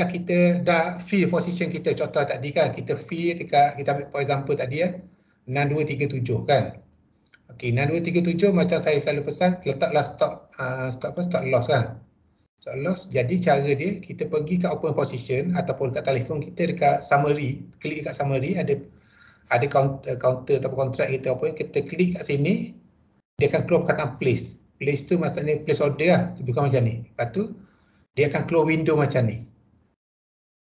kita dah fill position kita, contoh tadi kan kita fill dekat, kita ambil for example tadi 6237 kan. Okey, 6237 macam saya selalu pesan letaklah stop loss kan. Stop loss. Jadi cara dia kita pergi kat open position ataupun kat telefon kita dekat summary, klik dekat summary ada counter atau kontrak kita apa, kita klik kat sini dia akan keluar perkataan place. Place tu maksudnya place order lah, bukan macam ni. Lepas tu dia akan keluar window macam ni.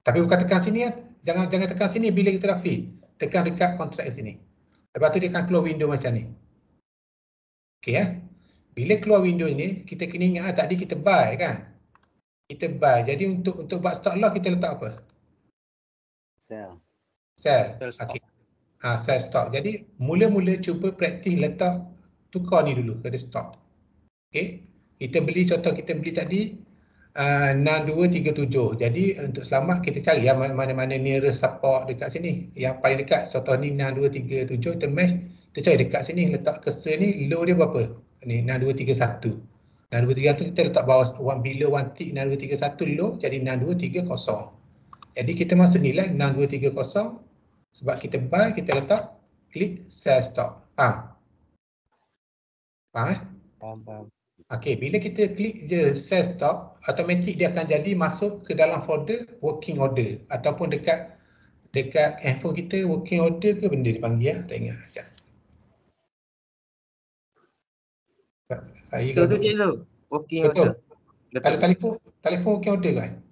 Tapi bukan tekan sini kan. Jangan tekan sini bila kita dah fill. Tekan dekat kontrak sini. Lepas tu dia akan keluar window macam ni. Okey ya. Bila keluar window ni, kita kena ingat tadi kita buy kan. Kita buy. Jadi untuk buat stop loss kita letak apa? Sell. Okey. Sell stop. Jadi mula-mula cuba praktis letak tukar ni dulu ke stop. Okey. Kita beli, contoh kita beli tadi 6237. Jadi untuk selamat kita cari mana-mana nearest support dekat sini. Yang paling dekat contoh ni 6237 kita match, kita cari dekat sini, letak cursor ni, low dia berapa? Ni 6231. 6231 kita letak bawah bila one tick 6231 low jadi 6230. Jadi kita masuk nilai 6230 sebab kita buy, kita letak klik sell stop. Faham? Faham. Okey, bila kita klik je sell stop, automatik dia akan jadi masuk ke dalam folder working order ataupun dekat handphone kita working order ke benda dipanggil ya, tak ingat sekejap. Saya betul je tu. Working betul. order. Kalau telefon working order kan?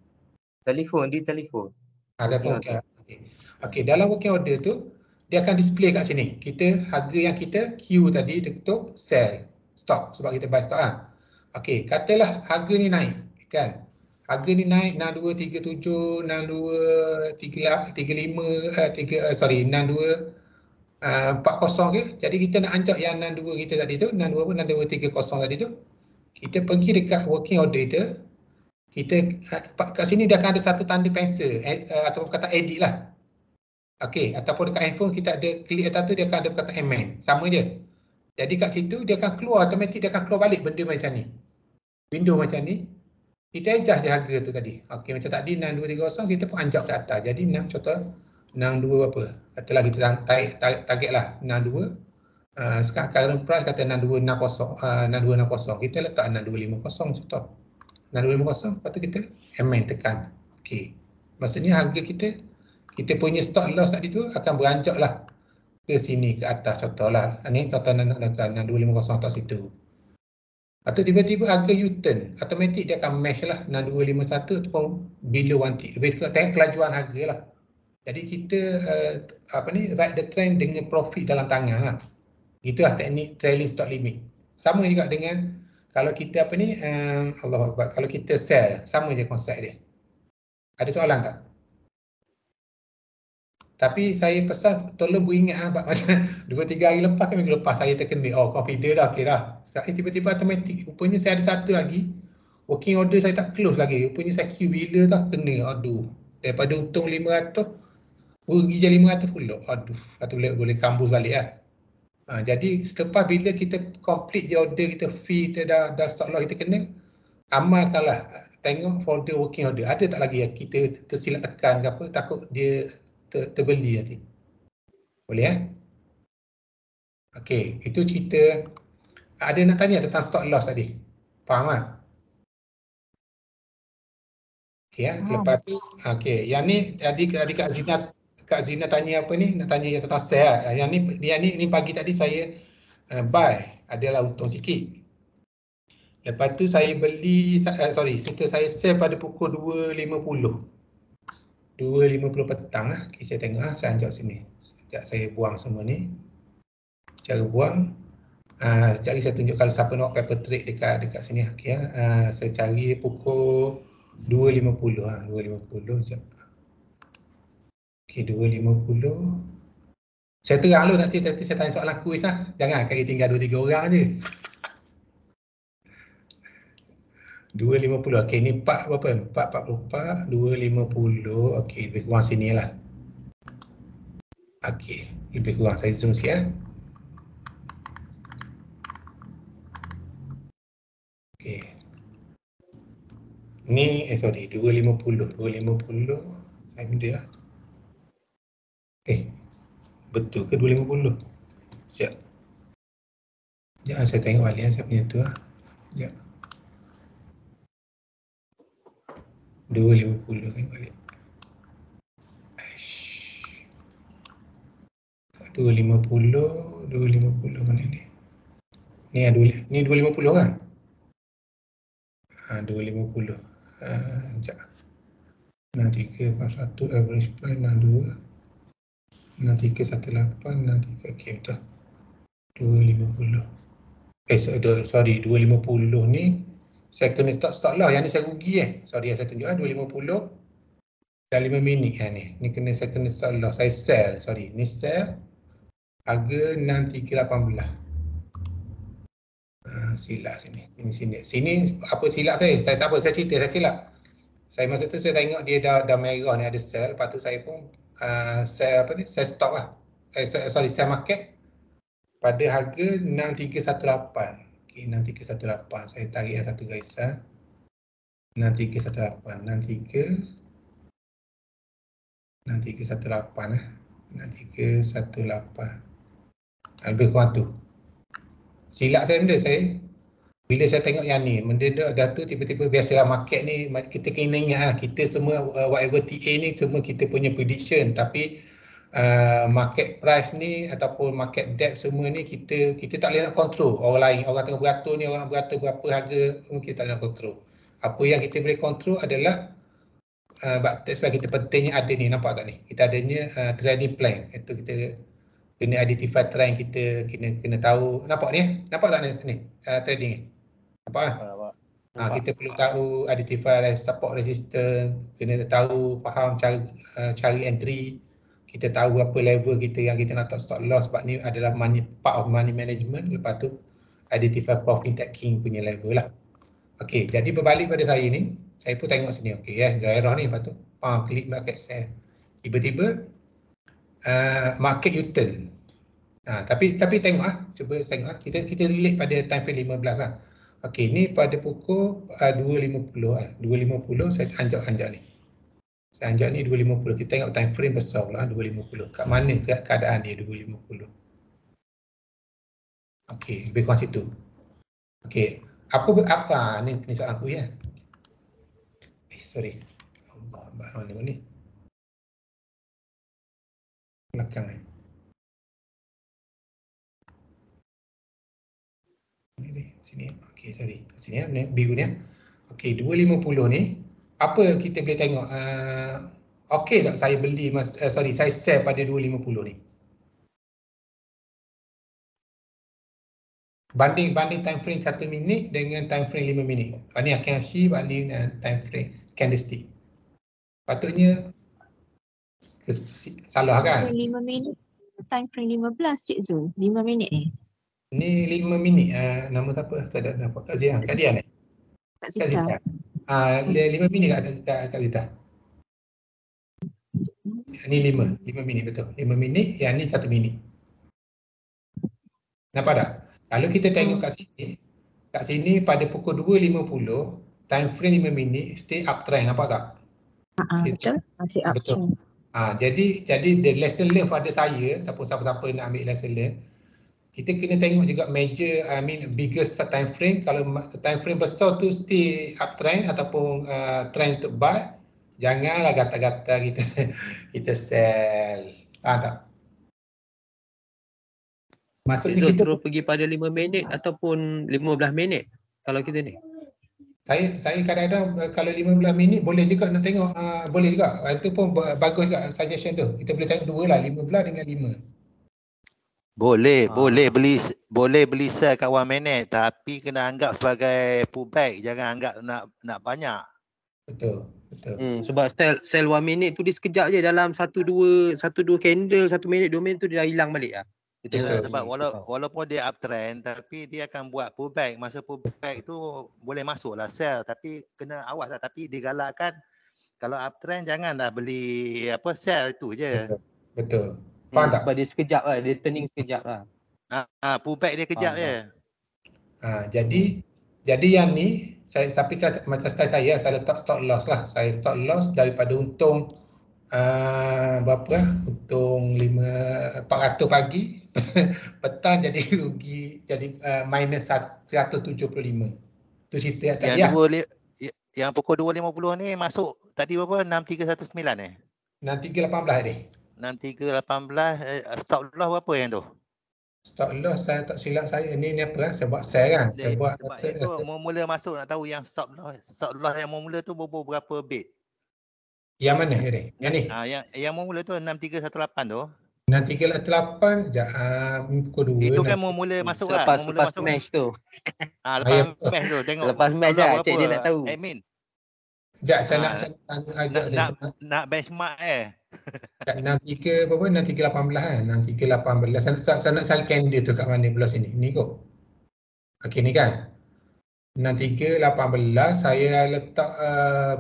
Telefon. Telefon working order. Okey, dalam working order tu dia akan display kat sini. Kita harga yang kita queue tadi untuk sell stop sebab kita buy stop Okey, katalah harga ni naik kan. Harga ni naik 6237, 6240 ke. Jadi kita nak anjak yang 62 kita tadi tu, 6230 tadi tu. Kita pergi dekat working order kita kat sini dia akan ada satu tanda pensel atau kata edit lah. Okey, ataupun dekat handphone kita ada klik atas tu dia akan ada kata amend. Sama je. Jadi kat situ dia akan keluar automatik, dia akan keluar balik benda macam ni. Window macam ni. Kita adjust je harga tu tadi. Okey, macam tadi 6230 kita pun anjak ke atas. Jadi contoh 62 apa? Katalah kita target lah 62. Sekarang current price kata 6260. 6260. Kita letak 6250 contoh. 6250 lepas tu kita amend tekan. Okey. Maksudnya harga kita punya stop loss tadi tu akan beranjak lah ke sini ke atas contohlah. Ni contoh nak 6250 atas situ. Atau tiba-tiba harga U-turn, automatik dia akan match lah 6251 ataupun below one tick. Lebih tengok kelajuan harga lah. Jadi kita ride the trend dengan profit dalam tangan lah. Itulah teknik trailing stop limit. Sama juga dengan kalau kita Allah Akbar, kalau kita sell, sama je konsep dia. Ada soalan tak? Tapi saya pesan tolong beringat macam 2-3 hari lepas kan, minggu lepas saya terkena confident dah, okey dah. Saya tiba-tiba automatik, rupanya saya ada satu lagi working order saya tak close lagi. Rupanya saya queue bila tak kena. Aduh, daripada untung 500 pergi je 500 pula. Aduh, atau boleh kambus balik lah. Jadi selepas bila kita complete je order kita, fee kita dah stop loss kita kena, amalkanlah, tengok folder working order ada tak lagi kita tersilap tekan ke apa, takut dia terbeli nanti. Boleh Okey, itu cerita. Ada nak tanya tentang stop loss tadi? Faham tak? Okey lepas tu okey, yang ni tadi Kak Zina tanya apa ni? Nak tanya yang tentang sell. Yang ni pagi tadi saya buy, adalah untung sikit. Lepas tu saya beli setelah saya sell pada pukul 2.50 petang lah. Okay, saya tengok saya anjak sini. Sekejap saya buang semua ni. Cara buang. Sekejap lagi saya tunjuk kalau siapa nak paper trade dekat sini. Okay, saya cari pukul 2.50 2.50 sekejap. Okay, 2.50. Saya terang dulu nanti saya tanya soalan kuis lah. Jangan kali tinggal 2-3 orang je. 2.50. Okey, ni 4 berapa? 4.44, 2.50. Okey, lebih kurang sini lah. Okey, lebih kurang saya zoom sikit Okey. Ni sorry 250 saya benda lah. Betul ke 250? Sekejap. Sekejap saya tengok balik saya punya tu lah. Sekejap. 250 tengok balik. 250 mana ni? Ni 250 kan? 250. Sekejap. 63 41 average price 62. 6318 63 okey betul. 250. Sorry 250 ni saya kena stop lah. Yang ni saya rugi Sorry saya tunjuk 250 dah 5 minit ni. Ni saya kena stop loss. Saya sell, sorry. Ni sell harga 6318. Silap sini. Sini apa silap saya? Saya tak apa, saya cerita saya silap. Saya masa tu saya tengok dia dah merah ni ada sell, lepas tu saya pun saya stop lah. Saya market pada harga 6318. Okey, 6318. Saya tarik satu garisan. 6318, 6318 6318. Lebih kurang tu. Silap saya benda saya. Bila saya tengok yang ni, benda dah tu tiba-tiba biasalah market ni kita kena ingat lah, kita semua whatever TA ni semua kita punya prediction, tapi market price ni ataupun market depth semua ni kita tak boleh nak control orang lain, orang tengah beratur ni, orang beratur berapa harga kita tak boleh nak control. Apa yang kita boleh control adalah that's why kita pentingnya ada ni, nampak tak ni? Kita adanya trading plan. Itu kita kena identify trend, kita kena tahu. Nampak ni? Nampak tak ni trading ni? Nampak kan? Kita perlu tahu identify support resistance, kena tahu faham cari entry, kita tahu berapa level kita yang kita nak stop loss, sebab ni adalah part of money management. Lepas tu identify profit taking punya level lah. Okey, jadi berbalik pada saya ni, saya pun tengok sini, okey gairah ni, lepas tu klik market sell. Tiba-tiba market U-turn. Tapi tengok cuba tengok kita relate pada time frame 15 lah. Okey, ni pada pukul 2.50 2.50 saya anjak ni. Saya anjak ni 2.50. Kita tengok time frame besar pula 2.50. Kat mana keadaan dia 2.50. Okey, lebih kurang situ. Okey, apa ni soalan aku ya. Sorry. Allah, ni. Belakang ni. Sini. Okey, sorry. Sini ni biru ni. Okey, 250 ni apa kita boleh tengok okey tak saya beli saya sell pada 250 ni. Banding time frame 1 minit dengan time frame 5 minit. Banding Akinci banding time frame candlestick. Patutnya salah kan? 5 minit time frame 15 Cik Zul. 5 minit Ni 5 minit. Nama siapa? Saya dah nampak Kak Zia. Kak Dian Kak Zita. 5 minit Kak Zita. Ni 5 minit betul. 5 minit, yang ni 1 minit. Nampak tak? Kalau kita tengok kat sini pada pukul 2.50, time frame 5 minit stay uptrend, nampak tak? Betul. Masih uptrend. Jadi the lesson learn pada saya ataupun siapa-siapa nak ambil lesson learn, kita kena tengok juga major, biggest time frame. Kalau time frame besar tu stay uptrend ataupun trend untuk buy, janganlah gata-gata kita sell. Faham tak? Maksudnya kita terus pergi pada 5 minit ataupun 15 minit kalau kita ni. Saya kadang-kadang kalau 15 minit boleh juga nak tengok, boleh juga. Itu pun bagus juga suggestion tu. Kita boleh tengok dua lah, 15 dengan 5. Boleh beli sell kat 1 minit, tapi kena anggap sebagai pullback, jangan anggap nak banyak. Betul. Sebab sell 1 minit tu dia sekejap je, dalam 1-2 candle, 1 minit 2 minit tu dia dah hilang balik lah. Betul. Sebab walaupun dia uptrend, tapi dia akan buat pullback. Masa pullback tu boleh masuk lah sell, tapi kena awas lah. Tapi digalakkan kalau uptrend janganlah beli sell itu je. Betul. Faham tak? Sebab dia sekejap lah, dia turning sekejap lah. Pullback dia kejap je. Jadi Jadi yang ni, tapi macam style saya letak stop loss lah. Saya stop loss daripada untung berapa lah? Untung 400 pagi. Petang jadi rugi, jadi minus 175. Itu cerita yang tadi lah. Yang pukul 2.50 ni masuk tadi berapa? 6319 6318 ni. 6318 stop loss berapa yang tu? Stop loss saya tak silap saya ni apa lah, saya buat sell kan. Saya buat Sebab itu mula masuk nak tahu yang stop loss yang mula tu berapa bit? Yang mana ni? Yang ni. Yang mula tu 6318 tu. 6318 pukul 2. Itu kan mula masuk lah. Lepas match tu. Lepas match tu tengok. Lepas match lah cik dia nak tahu. Admin. Sekejap saya nak nak benchmark kat 63 berapa? 6318 kan? 6318. Saya nak cari candle tu kat mana belah sini? Ni kot. Okey ni kan. 6318 saya letak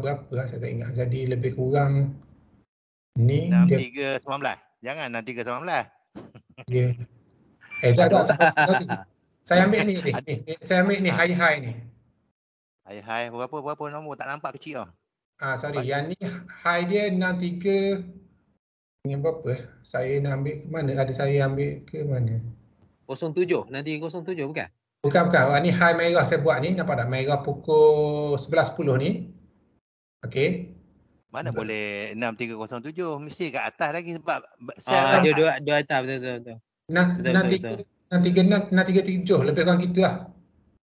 berapa lah saya tak ingat. Jadi lebih kurang ni 6319. Jangan 6319. dia saya ambil ni. Saya ambil ni high ni. High berapa nombor tak nampak kecil tau. Sorry, yang ni high dia 63 ni berapa? Saya nak ambil ke mana? Ada saya ambil ke mana? 07, nanti 07 bukan? Bukan. Ni high merah saya buat ni, nampak tak? Merah pukul 11.10 ni. Okey. Mana boleh 6307, mesti kat atas lagi sebab Dua atas betul. 637 lebih kurang gitulah.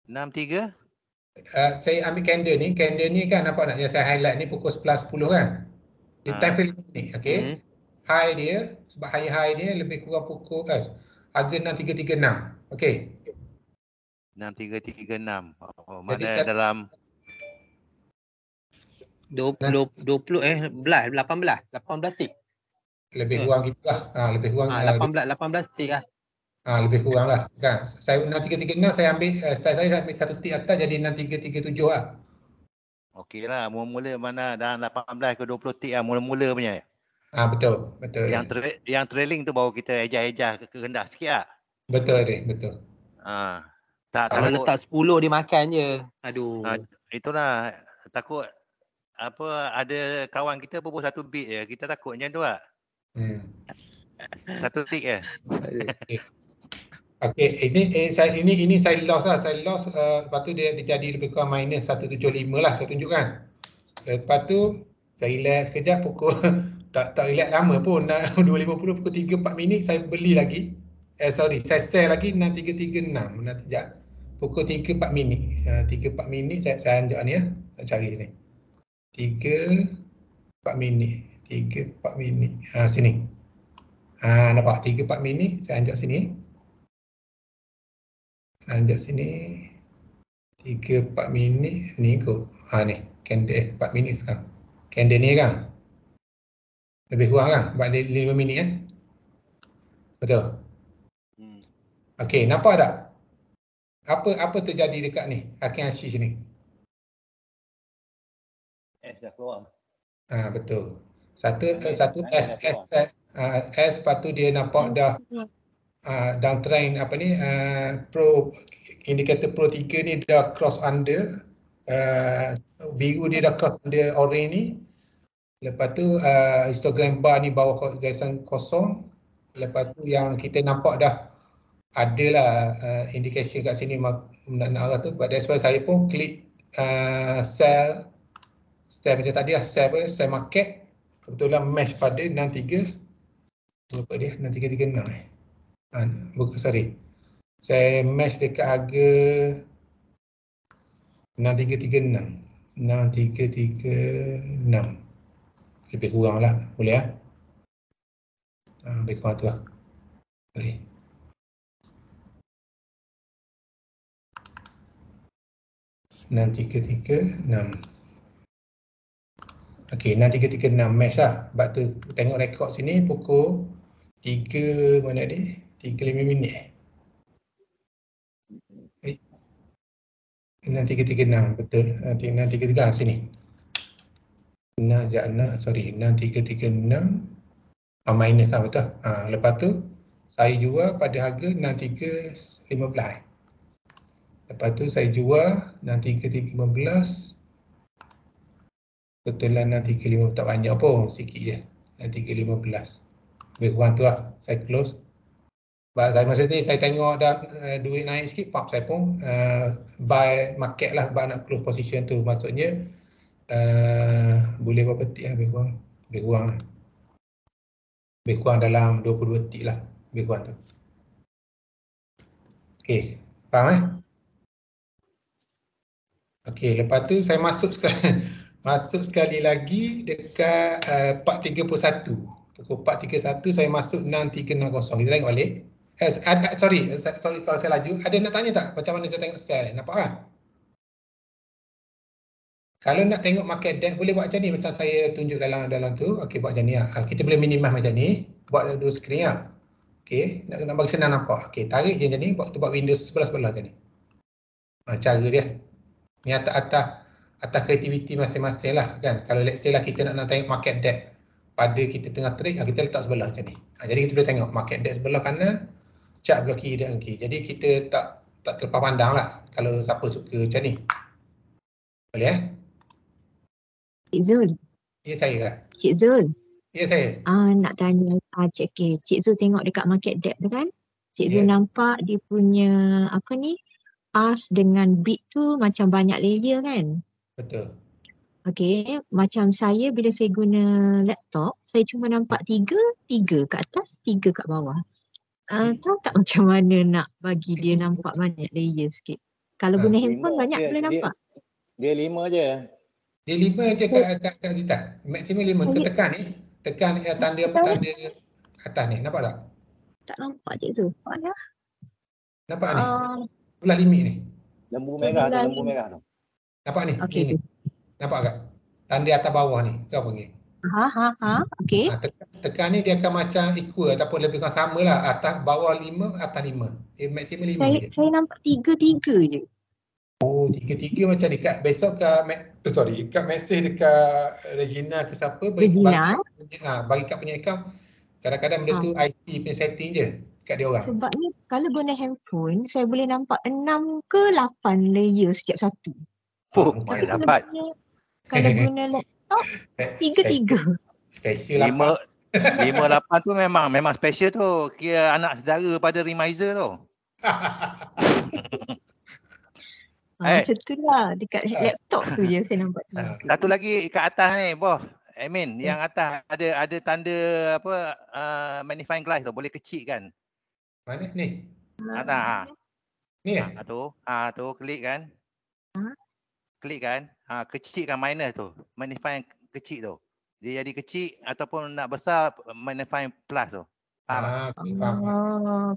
63 saya ambil candle ni kan nampak tak yang saya highlight ni pukul 11.10 kan. Di time frame ni, okey. High dia sebab high dia lebih kurang pukul harga 6336. Okey. 6336. Mana Jadi, dalam 18 tik. Lebih kurang gitulah. Lebih kurang 18 tik lah. Lebih kurang lah kan. Saya 6336 saya ambil saya ambil satu tik atas jadi 6337 lah. okey lah, mula-mula mana dalam 18 ke 20 tik lah mula-mula punya. Betul. Yang trailing tu baru kita ejah ke rendah sikit lah. Betul dia, betul. Kalau letak 10 dia makan je. Aduh. Itulah takut ada kawan kita pun satu bit je. Kita takut macam tu lah. Satu tik je. Okey, ini saya loss lah. Saya loss lepas tu dia jadi lebih kurang minus 175 lah saya tunjukkan. Lepas tu saya relax kejap pukul tak relax lama pun 2.50 pukul 3-4 minit saya beli lagi. Saya sell lagi 6336. Sekejap. Pukul 3-4 minit. 3-4 minit saya anjak ni ya. Saya cari ni. 3-4 minit. 3-4 minit. Sini. Nampak 3-4 minit saya anjak sini. Anjak sini 3-4 minit ni kot. Ni candle 4 minit sekarang. Candle ni kan lebih kurang kan buat 5 minit betul. Okey, nampak tak apa terjadi dekat ni Hakim Ashish ni? S dah keluar. Betul. Satu S lepas tu dia nampak dah downtrend pro indikator pro 3 ni dah cross under biru dia dah cross under orange ni. Lepas tu histogram bar ni bawah garisan kosong. Lepas tu yang kita nampak dah adalah indication kat sini nak arah tu. That's why saya pun klik sell macam tadi lah, sell market. Kebetulan match pada 63 berapa dia 6336 saya match dekat harga 6336 lebih kurang lah boleh lah lebih kurang tu lah boleh. Okey, 6336 match lah. Sebab tu tengok rekod sini pukul 3 mana dia? 3-5 minit 6336 betul. 6336 sini. 6336 minus lah betul. Lepas tu saya jual pada harga 6315. Lepas tu saya jual 6315. Kebetulan 6315 tak banyak pun, sikit je. 6315. Lebih kurang tu lah, saya close. Saya masa ni saya tengok dah duit naik sikit, pop saya pun buy market lah, buy nak close position tu. Maksudnya boleh berapa tik lah, lebih kurang. Lebih kurang dalam 22 tik lah, lebih kurang tu. Okey, faham Okey, lepas tu saya masuk sekali lagi dekat 431. Pukul 431 saya masuk 6360. Kita tengok balik. Sorry kalau saya laju. Ada nak tanya tak macam mana saya tengok sell? Nampak kan? Kalau nak tengok market depth boleh buat macam ni, macam saya tunjuk dalam tu. Okey, buat macam ni lah. Kita boleh minimize macam ni. Buat dua skrin lah. Okey, nak bagi senang nampak. Okey, tarik je macam ni, buat Windows sebelah-sebelah macam ni. Cara dia. Ni atas kreativiti masing-masing lah kan. Kalau let's say lah kita nak tengok market depth pada kita tengah trade, kita letak sebelah macam ni. Jadi kita boleh tengok market depth sebelah kanan, chart belah kiri dan kiri. Jadi kita tak terlepas pandang lah kalau siapa suka macam ni. Boleh Cik Zul. Ya saya lah. Cik Zul. Ya saya. Nak tanya, Cik Zul tengok dekat market depth tu kan? Cik Zul Ya. nampak dia punya AS dengan bit tu macam banyak layer kan? Betul. Okay, macam saya bila saya guna laptop, saya cuma nampak tiga kat atas, 3 kat bawah. Tahu tak macam mana nak bagi dia nampak banyak layer sikit? Kalau guna handphone banyak boleh nampak. Dia 5 je. Dia 5 je kat Zita. Maksimum 5. Kita tekan ni. Tekan tanda atas ni. Nampak tak? Tak nampak Cik Zul. Mana? Nampak ni. Belah limit ni. Lembu merah tu, lembu merah tu. Nampak ni. Okey. Ni. Nampak tak? Tanda atas bawah ni. Kau panggil. Okey. Tekan ni dia akan macam equal ataupun lebih kurang sama lah. Atas bawah 5, atas 5. Maksimum 5 je. Saya nampak 3 je. Oh, 3 macam ni. Besok kat mesej dekat Regina ke siapa. Regina. Bagi kat punya account. Kadang-kadang benda tu IT punya setting je. Kat dia orang. Sebab ni kalau guna handphone, saya boleh nampak 6 ke 8 layer setiap satu. Mana dapat? Kalau guna laptop, 3. Special 5-8 tu memang special tu. Kira anak saudara pada Remizer tu. Macam tu lah. Dekat laptop tu je saya nampak tu. Satu lagi kat atas ni, boh. Admin, yang atas ada tanda magnifying glass tu, boleh kecil kan? Mana ni? Atas. Ni tu klik kan? Klik kan? Kecilkan minus tu. Magnifying kecil tu. Dia jadi kecil ataupun nak besar magnifying plus tu. Faham?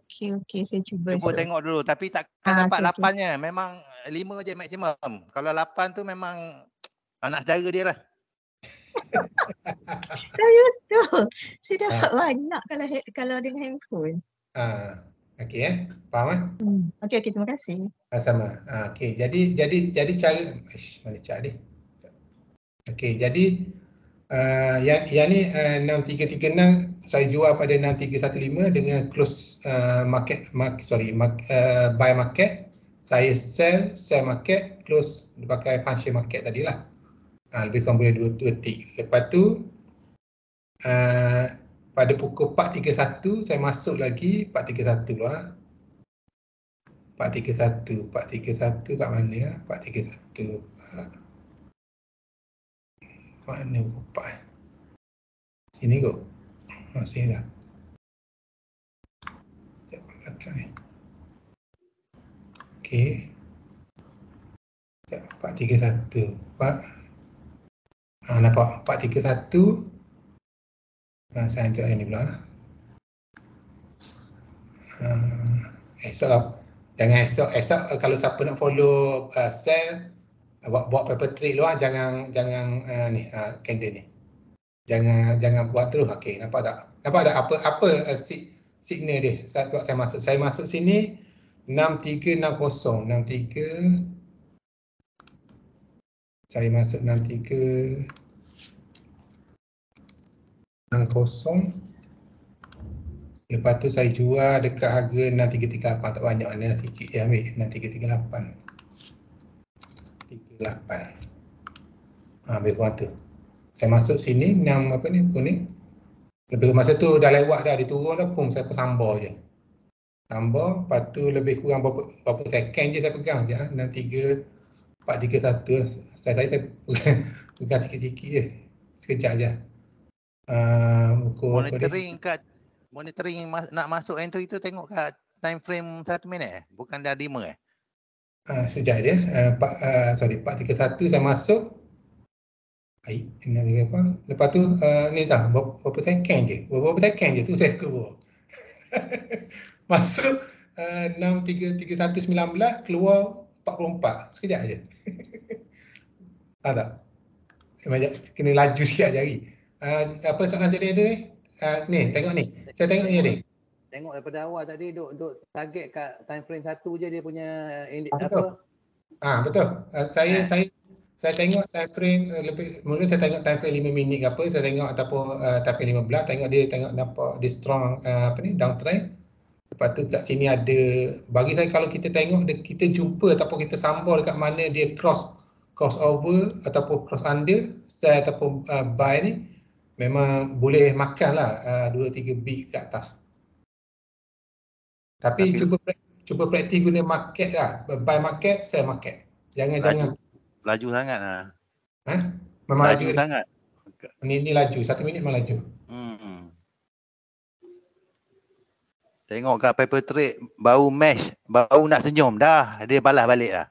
Okey, saya cuba. Cuba tengok dulu tapi takkan dapat 8-nya. Memang 5 je maksimum. Kalau 8 tu memang anak saudara dia lah. Betul. Saya dapat banyak kalau dengan handphone. Okey faham Okey, terima kasih. Sama. Okey, jadi cara mana cara ni? Okey, jadi yang ni 6336 saya jual pada 6315 dengan close buy market. Saya sell market, close pakai function market tadilah. Lebih kurang boleh 2 tik. Lepas tu pada pukul 4.31 saya masuk lagi 4.31 dulu 4.31 kat mana ya? 4.31 mana buku sini kot. Sini dah. Sekejap belakang ni. Okey. 4.31 nampak 4.31. Saya tunjuk yang ni pula. Esok kalau siapa nak follow sell buat paper trade luar jangan ni candle ni. Jangan buat terus. Okey, nampak tak? Nampak tak apa signal dia? Saya masuk sini 6360 saya masuk 6360 60 Lepas tu saya jual dekat harga 6338, tak banyak ni, sikit je ambil 6338. 38. Ambil buat tu. Saya masuk sini 6 apa ni kuning. Lebih masa tu dah lewat dah, dia turun dah pun saya sambar je. Sambar, lepas tu lebih kurang berapa second je saya pegang je. 63431. Saya pegang sikit-sikit je. Sekejap je. Ukur apa dia? Monitoring nak masuk entry tu tengok kat time frame 1 minit bukan dah 5 Sekejap je. 431 saya masuk. Ini apa? Lepas tu ni tak berapa second je. Berapa second je tu saya keluar. Masuk 63319 keluar 44. Sekejap je. Tahu tak? Kena laju sikit jari. Apa soalan tadi ada ni? Ni tengok ni. Saya tengok ni ni. Tengok daripada awal tadi duk target kat time frame 1 je dia punya betul. Betul. Saya tengok time frame mula saya tengok time frame 5 minit ke apa, saya tengok ataupun time frame 15, tengok nampak dia strong downtrend. Lepas tu kat sini ada, bagi saya kalau kita tengok kita jumpa ataupun kita sambar dekat mana dia crossover ataupun cross under sell ataupun buy ni memang boleh makan lah 2-3 bit ke atas. Tapi cuba praktis guna market lah, buy market, sell market. Jangan laju sangat lah. Memang laju sangat. Ni laju, 1 minit memang laju. Tengok kat paper trade baru match, baru nak senyum dah dia balas balik lah.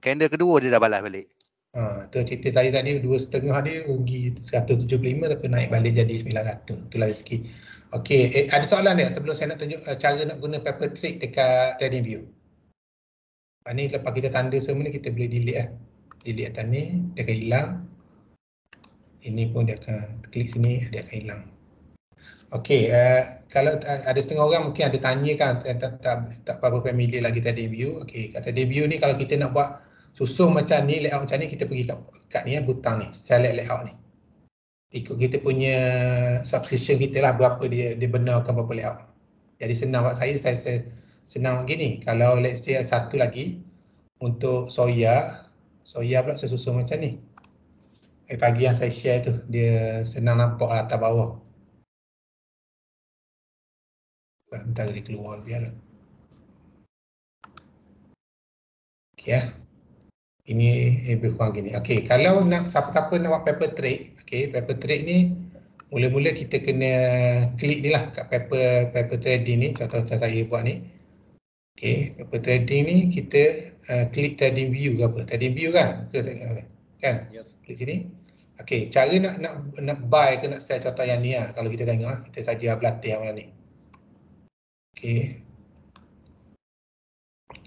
Candle kedua dia dah balas balik. Tu cerita saya tadi 2.5 dia rugi 175 tapi naik balik jadi 900. Itulah rezeki. Okey, ada soalan dia sebelum saya nak tunjuk cara nak guna paper trade dekat TradingView. Ni lepas kita tanda semua ni kita boleh delete lah. Delete atas ni, dia akan hilang. Ini pun dia akan klik sini, dia akan hilang. Okey, kalau ada setengah orang mungkin ada tanya kan tak berapa familiar lagi TradingView. Okey, kat TradingView ni kalau kita nak buat susun macam ni, layout macam ni, kita pergi kat ni butang ni, select layout ni. Ikut kita punya subscription kita lah berapa dia benarkan berapa layout. Jadi senang buat saya senang begini. Kalau let's say satu lagi untuk soya pula saya susun macam ni. Pagi yang saya share tu dia senang nampak atas bawah. Bentar dia keluar biarlah. Okey ya. Ini lebih kurang gini. Okey, kalau nak siapa-siapa nak buat paper trade, okey, paper trade ni mula-mula kita kena klik ni lah kat paper trading ni, contoh saya buat ni. Okey, paper trading ni kita klik trading view ke apa? Trading view kan? Kan? Yep. Klik sini. Okey, cara nak buy ke nak sell contoh yang ni lah. Kalau kita tengok kita saja berlatih malam ni. Okey.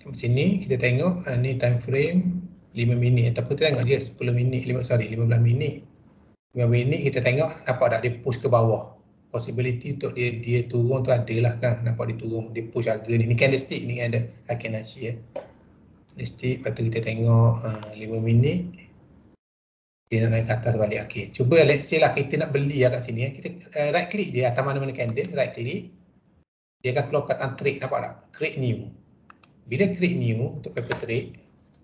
Kat sini kita tengok ni time frame 5 minit ataupun kita tengok dia 10 minit 15 minit. 5 minit kita tengok nampak tak dia push ke bawah. Possibility untuk dia turun tu ada lah kan. Nampak dia turun, dia push harga ni. Ni candlestick ni kan ada Akenashi ya. Candlestick, lepas tu kita tengok 5 minit. Dia nak naik ke atas balik. Okey, cuba let's say lah kita nak beli lah kat sini ya. Kita right click dia atas mana-mana candle, right click. Dia akan keluar perkataan trade, nampak tak? Create new. Bila create new untuk paper trade,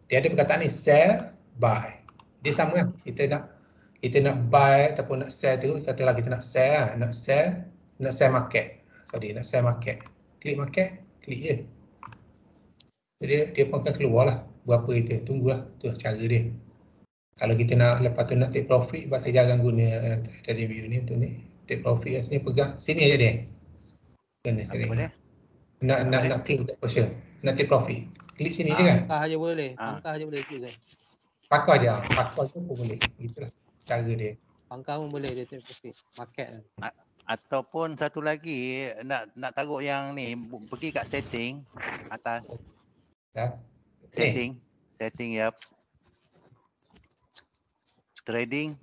dia ada perkataan ni sell, buy. Dia sama kan? Kita nak buy ataupun nak sell tu, katalah kita nak sell lah. Nak sell market. Nak sell market. Klik market, klik je. Jadi dia pun akan keluar lah berapa itu. Tunggulah, tu cara dia. Kalau kita nak lepas tu nak take profit, sebab saya jarang guna TradingView ni untuk ni. Take profit kat sini pegang, sini aja dia. Kena saya tengok. Nak klik that portion. Nak take profit. Klik sini je kan? Pangkah je boleh. Pangkah je boleh tu saya. Pakai je. Pakai je pun boleh. Begitulah cara dia. Pangkah pun boleh dia take profit. Market lah. Ataupun satu lagi nak taruh yang ni pergi kat setting atas. Ya. Setting ya. Trading.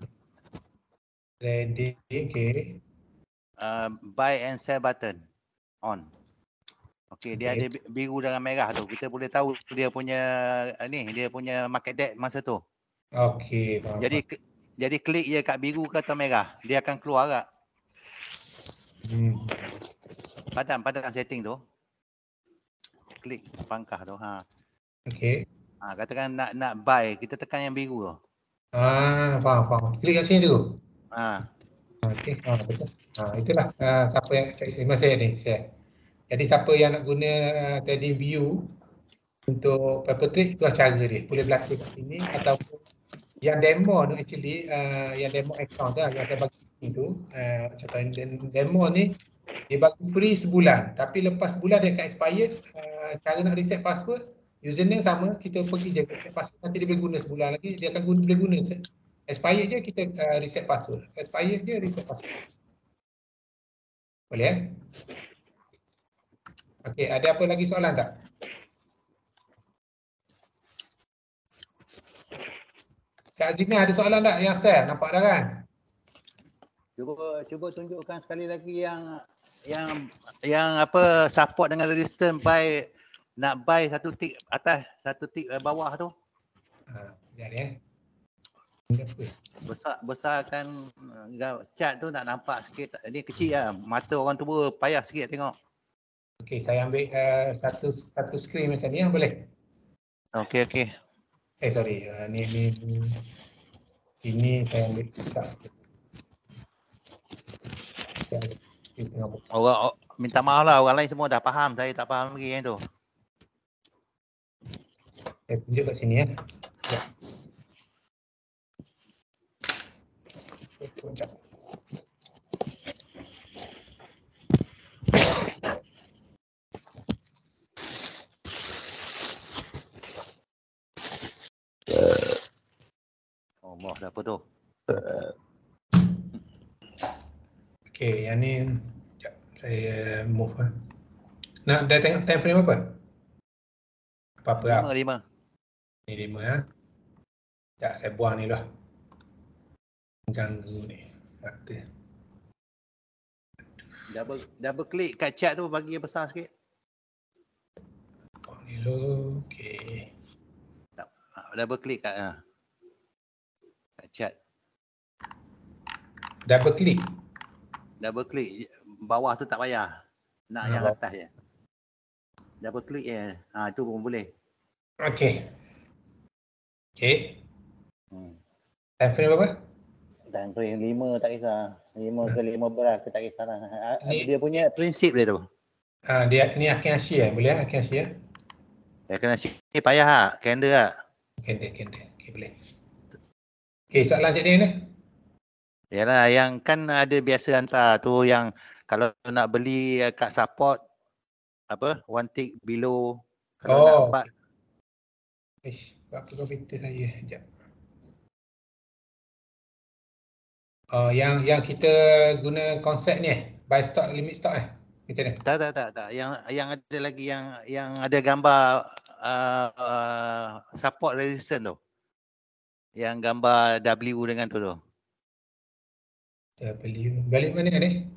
Okay. Buy and sell button on. Okey, dia ada biru dengan merah tu. Kita boleh tahu dia punya dia punya market depth masa tu. Okey, Jadi klik je kat biru ke atau merah, dia akan keluar tak? Padam setting tu. Klik pangkah tu. Okey. Katakan nak buy, kita tekan yang biru tu. Faham. Klik kat sini tu. Ha. Okey, betul. Itulah siapa yang saya ni share. Jadi siapa yang nak guna trading view untuk paper trade, itulah cara dia. Boleh berlatih kat sini ataupun yang demo tu actually yang demo account tu yang saya bagi tu contoh demo ni dia bagi free sebulan, tapi lepas sebulan dia akan expire. Cara nak reset password, username sama, kita pergi je reset password, nanti dia boleh guna sebulan lagi, dia akan boleh guna expire je kita reset password, expire je reset password. Boleh Okey, ada apa lagi soalan tak? Kak Zina ada soalan tak yang share? Nampak dah kan? Cuba tunjukkan sekali lagi yang apa support dengan resistance buy, nak buy satu tick atas, satu tick bawah tu. Sekejap ni Besarkan chart tu nak nampak sikit. Ni kecil lah. Mata orang tua payah sikit tengok. Okey, saya ambil satu skrin macam ni boleh? Okey. Sorry, ini saya ambil tak. Orang minta maaf lah, orang lain semua dah faham, saya tak faham lagi yang tu. Saya tunjuk kat sini ya. Sekejap. Allah, dah apa tu? Okey, yang ni sekejap, saya move lah. Nak dah tengok time frame apa? Apa-apa lah. 5. Ni 5 ya. Sekejap, saya buang ni lah. Ganggu ni. Double klik kat chat tu, bagi yang besar sikit. Buang ni dulu. Okey. Double klik kat chat. Double klik. Bawah tu tak payah. Nak yang atas je. Double klik je. Itu pun boleh. Okey. Time frame apa? Time frame 5 tak kisah. 5 ke 15 ke tak kisah lah. Dia punya prinsip dia tu. Dia ni Hakim Asyik boleh Hakim Asyik Ya kena sikit payah lah. Candle lah. Candle. Okey, boleh. Okey, soalan cik ni. Yalah, yang kan ada biasa hantar tu yang kalau nak beli kat support apa, one tick below. Kalau nak berapa komputer saya? Sekejap. Yang kita guna konsep ni buy stock, limit stock macam ni? Tak. Yang ada lagi yang ada gambar support resistance tu. Yang gambar W dengan tu. Balik mana ni?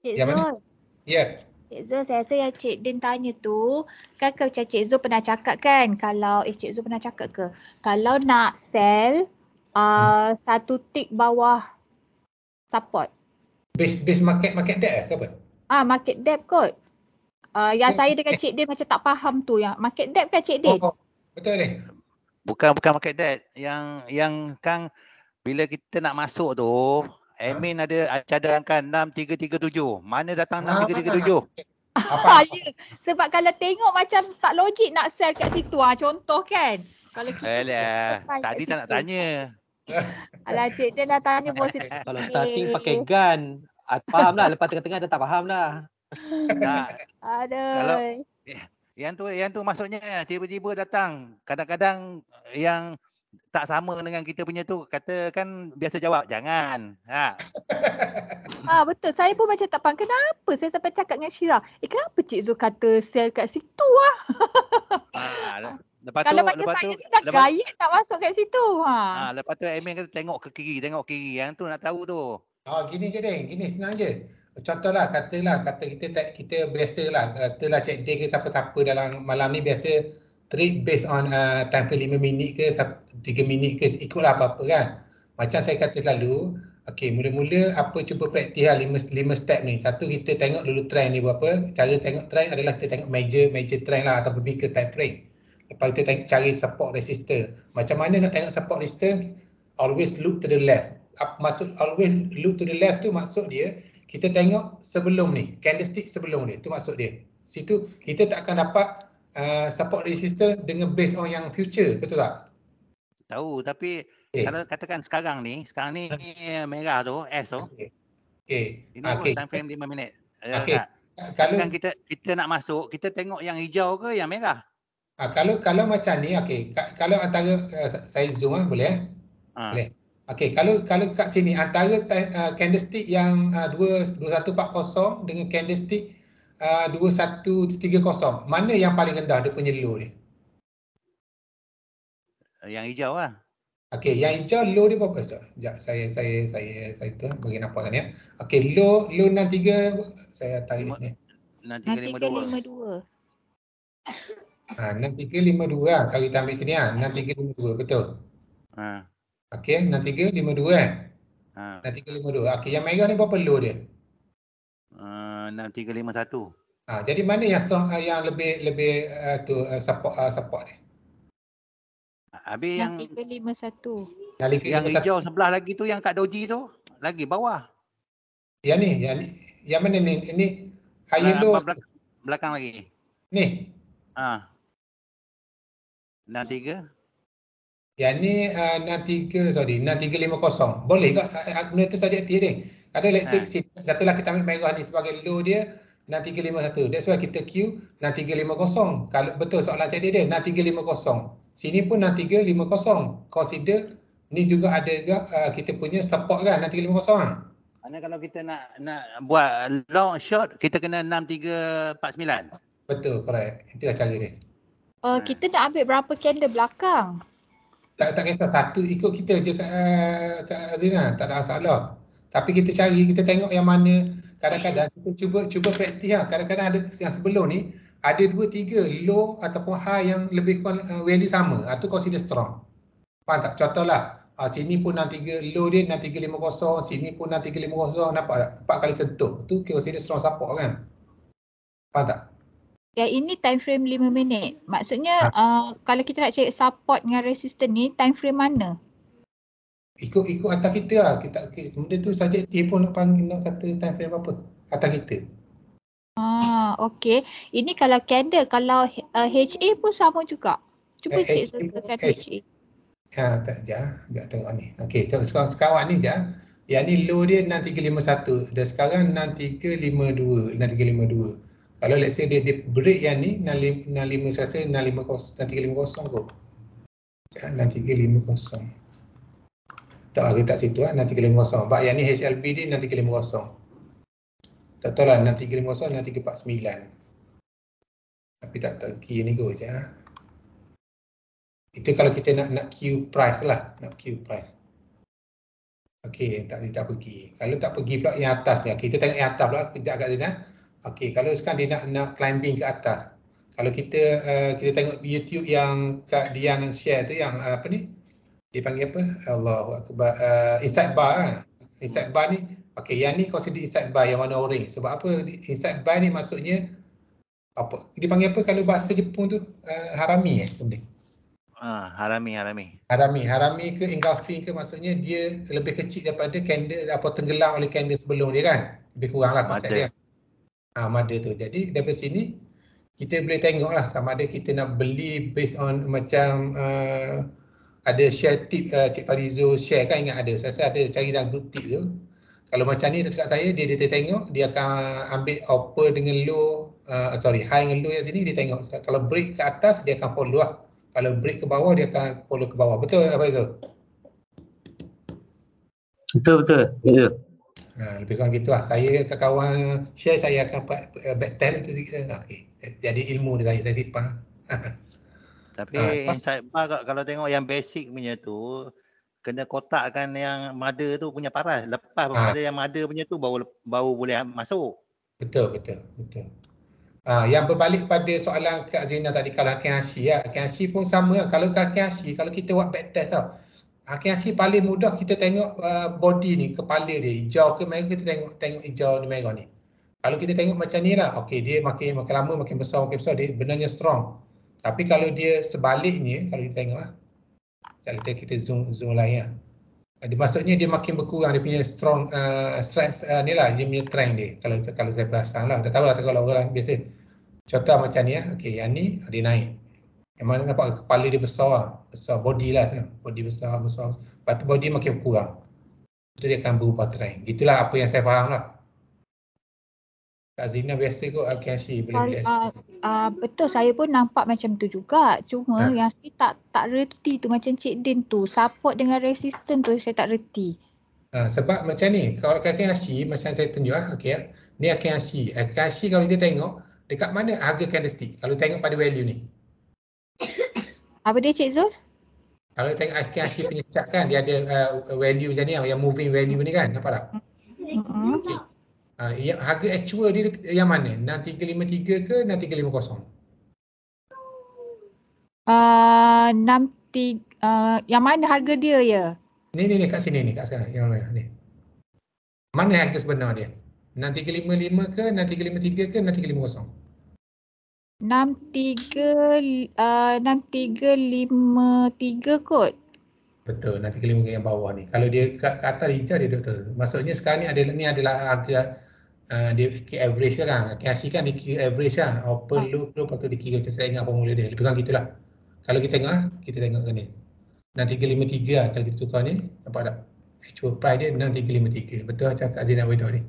Cik Yang mana? Zul. Ya. Cik Zul, saya rasa yang Cik Din tanya tu, kan macam Cik Zul pernah cakap kan, kalau Cik Zul pernah cakap ke, kalau nak sell satu tick bawah support. Base market depth ke apa? Market depth kot. Yang saya dengan Cik Din macam tak faham tu, yang market depth kan Cik Din? Betul ni. Bukan market depth. Yang Kang bila kita nak masuk tu, admin ada cadangkan 6337. Mana datang 6337? Ya. Sebab kalau tengok macam tak logik nak sell kat situ. Contoh kan. Kalau kita tadi tak nak tanya. Alah, Cik Din dah tanya positif. Kalau starting pakai gun, faham lah. Lepas tengah-tengah dah tak faham lah. Kalau Aduh. yang tu maksudnya tiba-tiba datang. Kadang-kadang yang tak sama dengan kita punya tu, katakan biasa jawab, jangan. Betul. Saya pun macam tak faham. Kenapa saya sampai cakap dengan Syira? Kenapa Cik Zul kata sell kat situ Kalau bagi saya dah gaya nak masuk kat situ. Lepas tu admin kata tengok ke kiri. Yang tu nak tahu tu. Gini je deh. Gini senang je. Contohlah, kata kita biasalah. Katalah Cik Din ke siapa-siapa dalam malam ni biasa trade based on time frame 5 minit ke 3 minit ke, ikutlah apa-apa kan. Macam saya kata selalu, Okey, mula-mula apa cuba praktis lah 5 step ni. Satu, kita tengok dulu trend ni berapa. Cara tengok trend adalah kita tengok major trend lah atau biggest time frame. Lepas kita cari support resistor. Macam mana nak tengok support resistor? Always look to the left. Maksud always look to the left tu maksud dia kita tengok sebelum ni, candlestick sebelum dia. Tu maksud dia. Situ kita tak akan dapat support resistor dengan based on yang future, betul tak? Tahu, tapi Okay. kalau katakan sekarang ni merah tu, S tu. Okay. Ini pun time frame 5 minit. Okay. Kalau kita nak masuk, kita tengok yang hijau ke yang merah? Kalau macam ni, okey. Kalau antara saya zoom boleh boleh. Okey, kalau kat sini antara candlestick yang 2140 dengan candlestick 2130, mana yang paling rendah dia punya low dia? Yang hijau lah. Okey, yang hijau low dia berapa? Sekejap, saya tu bagi nampak kan ya. Okey, low 63 saya tarik ni. 6352. 6352 lah kalau kita ambil sini 6352 betul. Okey, 6352 6352. Okey, yang merah ni berapa low dia? 6351. Jadi mana yang strong yang lebih support dia? Habis yang 6351. Yang hijau sebelah lagi tu yang kat doji tu lagi bawah. Yang ni, yang mana ni? Ini high low belakang lagi. Ni. 63. Yang ni 6350. Boleh ke benda tu subjektif ni? Ada let's say katalah kita ambil merah ni sebagai low dia 6351. That's why kita Q 6350. Kalau betul soalan cik dia 6350. Sini pun 6350. Consider ni juga ada juga kita punya support kan 6350. Mana kalau kita nak buat long short kita kena 6349. Betul, correct. Itulah cara dia. Kita nak ambil berapa candle belakang? Tak kisah, satu ikut kita je Kak Azrina, tak ada masalah. Tapi kita cari, kita tengok yang mana. Kadang-kadang kita cuba praktis lah. Kadang-kadang ada yang sebelum ni ada 2-3 low ataupun high yang lebih kurang value sama. Itu consider strong. Faham tak? Contohlah sini pun 63 low dia 6350, sini pun 6350, nampak tak? 4 kali sentuh. Itu consider strong support kan? Faham tak? Ya, ini time frame 5 minit. Maksudnya kalau kita nak cari support dengan resistance ni, time frame mana? Ikut atas kita lah. Benda tu subjektif pun nak kata time frame apa. Atas kita. Okey. Ini kalau candle, kalau HA pun sama juga. Cuba cek sertakan HA. Sekejap tengok ni. Okey, sekarang ni je. Yang ni low dia 6351 dan sekarang 6352. Kalau let's say dia break yang ni 65 saya rasa 6350 kot. 6350. Tak kita situ 6350. Sebab yang ni HLB dia 6350. Tak tahu lah 6350 6349. Tapi tak key ni kot je. Itu kalau kita nak Q price lah, nak Q price. Okey, tak pergi. Kalau tak pergi pula yang atas ni, kita tengok yang atas pula kejap kat sini. Okey, kalau sekarang dia nak climbing ke atas. Kalau kita tengok YouTube yang Kak Dian share tu yang apa ni? Dia panggil apa? Allahu Akbar. Inside bar kan? Inside bar ni, okey, yang ni consider inside bar yang warna orange. Sebab apa? Inside bar ni maksudnya apa? Dia panggil apa kalau bahasa Jepun tu? Harami benda. Harami. Harami ke engulfing ke maksudnya dia lebih kecil daripada candle tenggelam oleh candle sebelum dia kan? Lebih kurang lah konsep dia. Mada tu. Jadi daripada sini kita boleh tengok lah sama ada kita nak beli based on macam ada share tip Cik Farizo share kan, ingat ada. Saya rasa ada cari dalam group tip tu. Kalau macam ni dekat saya dia tengok, dia akan ambil upper dengan low, high dengan low yang sini dia tengok. Kalau break ke atas dia akan follow lah. Kalau break ke bawah dia akan follow ke bawah. Betul tak Farizo? Betul. Lebih kurang gitu lah. Saya ke kawan share saya akan backtest tu sedikit. Okay. Jadi ilmu dia saya simpan. Tapi inside bar kalau tengok yang basic punya tu kena kotakkan yang mother tu punya paras. Lepas pada yang mother punya tu baru boleh masuk. Betul. Yang berbalik pada soalan Kak Zina tadi kalau Hakim Hashi ya. Hakim Hashi pun sama lah. Kalau Hakim Hashi, kalau kita buat backtest tau. Akhirnya paling mudah kita tengok body ni, kepala dia hijau ke merah, kita tengok hijau ni merah ni. Kalau kita tengok macam ni lah, okey dia makin lama makin besar, dia benarnya strong. Tapi kalau dia sebaliknya, kalau kita tengok kita zoom lain lah. Maksudnya dia makin berkurang dia punya strong strength ni lah, dia punya strength dia. Kalau saya perasan lah, dah tahu lah kalau orang biasa. Contoh macam ni okey yang ni dia naik. Yang mana nampak kepala dia besar body lah sana. Body besar. Lepas tu body makin berkurang. Itu dia akan berubah trend. Gitulah apa yang saya faham lah. Kak Zina biasa kot Akiashi boleh betul, saya pun nampak macam tu juga. Cuma yang saya tak reti tu macam Cik Din tu, support dengan resistance tu saya tak reti. Sebab macam ni, kalau Akiashi macam saya tunjuk okey ni Akiashi. Akiashi kalau kita tengok dekat mana harga candlestick kalau tengok pada value ni. Apa dia Cik Zul? Kalau tengok Akiashi punya chart kan dia ada value macam ni yang moving value ni kan, nampak tak? Okey. Yang harga actual dia yang mana? 6353 ke 6350? 63 yang mana harga dia ya? Ni kat sini ni, kat sana yang mana ni. Mana harga sebenar dia? 6355 ke 6353 ke 6350? 6353 kot. Betul, 6353 yang bawah ni. Kalau dia kat atas hijau dia betul. Maksudnya sekarang ni adalah harga dia key average kan. Kiasi kan dia key average kan. Open low lepas tu dia kira macam saya ingat formula dia. Lebih kurang gitulah. Kalau kita tengok ni. 6353 lah kalau kita tukar ni. Nampak tak? Actual price dia 6353. Betul macam Kak Zina beritahu ni.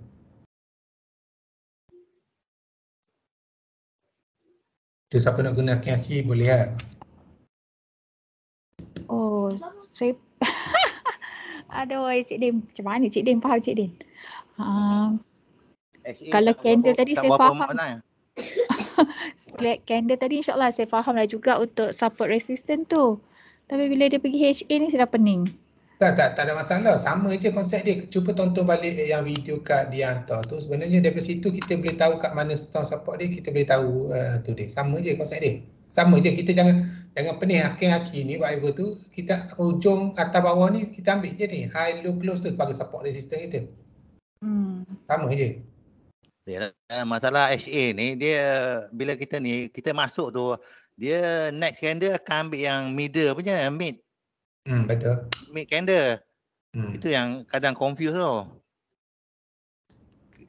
Tu siapa nak guna kiasi boleh lah. Oh, saya aduh Cik Din, macam mana Cik Din faham Cik Din? Kalau candle tadi saya faham. Candle tadi insyaAllah saya faham lah juga untuk support resistance tu. Tapi bila dia pergi HA ni saya dah pening. Tak ada masalah. Sama je konsep dia. Cuba tonton balik yang video kat dia hantar tu. Sebenarnya daripada situ kita boleh tahu kat mana strong support dia. Kita boleh tahu tu dia. Sama je konsep dia. Sama je. Kita jangan pening akhir-akhir ni whatever tu. Kita ujung atas bawah ni kita ambil je ni. High low close tu sebagai support resistance kita. Sama je. Masalah HA ni dia bila kita masuk tu dia next candle akan ambil yang middle punya mid. Betul. Mid candle. Itu yang kadang confuse tu.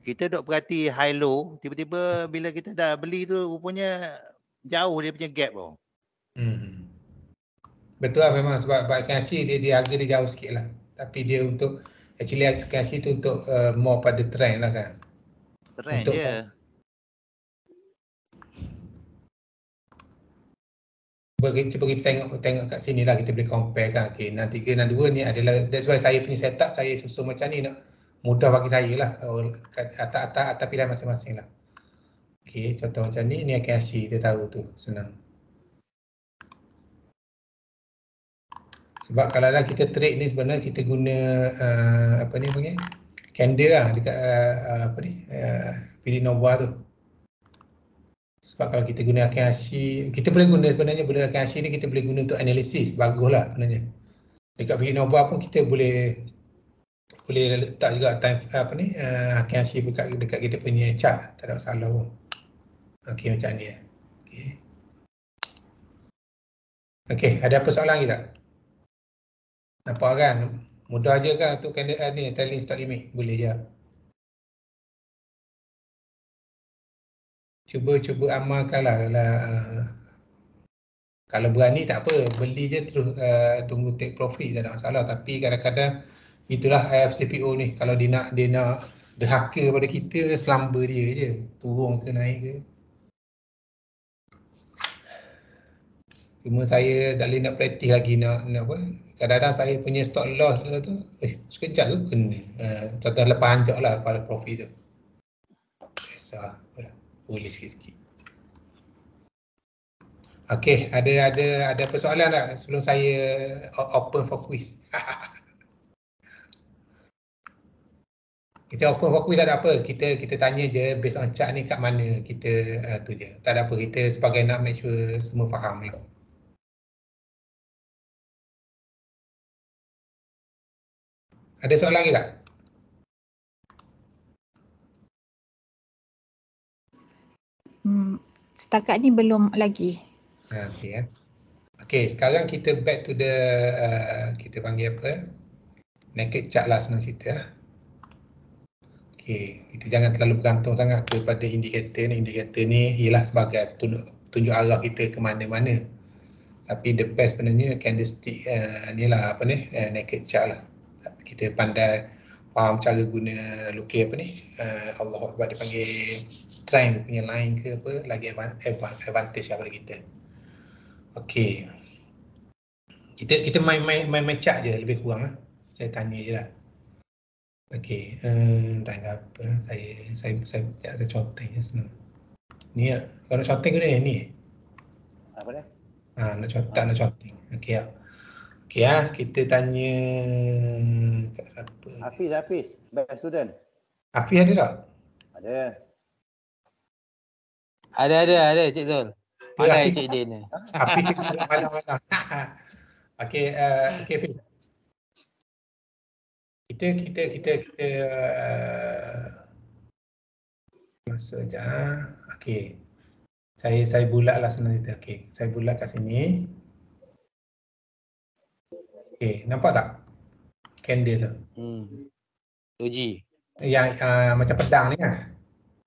Kita duk perhati high low, tiba-tiba bila kita dah beli tu rupanya jauh dia punya gap tu. Betul lah memang sebab Akiashi dia harga dia jauh sikit lah. Tapi dia untuk actually Akiashi tu untuk more pada trend lah kan. Trend untuk je. Cuba kita tengok kat sini lah, kita boleh compare kan. Okay, 63 dan 2 ni adalah, that's why saya punya setup saya susun macam ni nak mudah bagi saya lah. Atas pilihan masing-masing lah. Okay, contoh macam ni Akiashi kita tahu tu, senang. Sebab kalau lah kita trade ni sebenarnya kita guna apa ni panggil candle lah dekat pilih Nova tu. Sebab kalau kita guna Akiashi, kita boleh guna sebenarnya Akiashi ni kita boleh guna untuk analisis, baguslah sebenarnya. Dekat pilih Nova pun kita boleh letak juga time Akiashi dekat kita punya chart, tak ada masalah pun. Okey macam ni Okey, ada apa soalan lagi tak? Nampak kan? Mudah je kan untuk candle ni, trailing stop limit. Boleh je. Cuba amalkanlah. Kalau berani tak apa, beli je terus tunggu take profit, tak ada masalah. Tapi kadang-kadang itulah FCPO ni. Kalau dia nak derhaka pada kita, selamba dia je. Turun ke naik ke. Cuma saya dah boleh nak praktis lagi nak apa. Kadang-kadang saya punya stock loss tu, sekejap tu kena. Contoh lepas anjak lah pada profit tu. Biasa, boleh sikit-sikit. Okey, ada persoalan tak sebelum saya open for quiz? Kita open for quiz tak ada apa. Kita tanya je based on chart ni kat mana kita tu je. Tak ada apa, kita sebagai nak make sure semua faham lah. Ada soalan lagi tak? Setakat ni belum lagi. Okey. Okey, sekarang kita back to the kita panggil apa? Naked chart lah senang cerita. Okey, kita jangan terlalu bergantung sangat kepada indikator ni. Indikator ni ialah sebagai tunjuk arah kita ke mana-mana. Tapi the best sebenarnya candlestick ni lah apa ni, naked chart lah. Kita pandai faham cara guna lukis apa ni, Allah Akbar dipanggil trend punya line ke apa, lagi advantage daripada kita. Okey. Kita main chart je lebih kurang lah. Saya tanya je lah. Okey, tak apa. Saya conteng je senang. Ni ya, kalau nak conteng guna ni. Apa dia? Nak conteng. Okey ya. Okey ya, kita tanya kat siapa? Hafiz, best student. Hafiz ada tak? Ada. Ada Cik Zul. Pandai Hafiz? Cik Din ni. Hafiz malam-malam. Okey, okey Hafiz. Kita masa je. Okey. Saya bulatlah senang cerita. Okey, saya bulat kat sini. Okey, nampak tak? Candle tu. Doji. Yang macam pedang ni kan?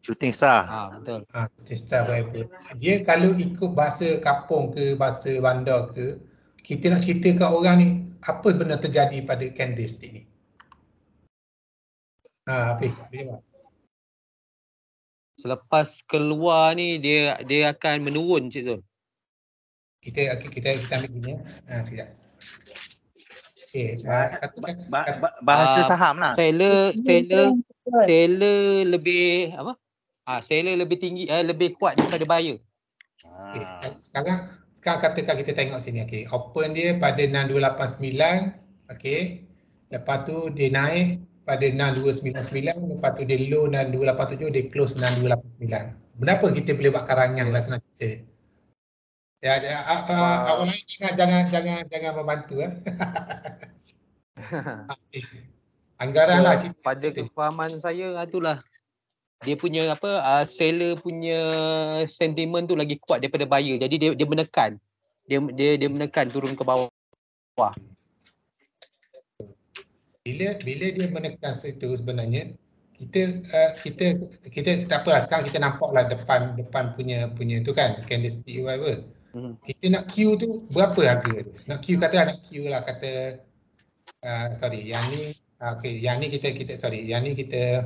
Shooting star. Betul. Star whatever. Dia kalau ikut bahasa kapung ke bahasa bandar ke, kita nak cerita kat orang ni apa benda terjadi pada candlestick ni. Hafiz, boleh tak? Selepas keluar ni dia akan menurun Cik Zul. Kita ambil gini ya. Sekejap. Okey, Bahasa saham lah. Seller lebih apa? Seller lebih tinggi, lebih kuat daripada buyer. Okay, sekarang katakan kita tengok sini. Okey, open dia pada 6289. Okey. Lepas tu dia naik pada 6299, lepas tu dia low 6287, dia close 6289. Kenapa kita boleh buat karangan lah senang cerita? Ya, orang lain jangan membantu Anggaran lah cerita. Pada kefahaman saya itulah dia punya seller punya sentiment tu lagi kuat daripada buyer. Jadi dia menekan. Dia menekan turun ke bawah. Bila dia menekan situ sebenarnya kita tak apalah, sekarang kita nampaklah depan punya tu kan, candlestick whatever. Kita nak Q tu berapa harga tu? Nak Q nak Q lah kata yang ni yang ni kita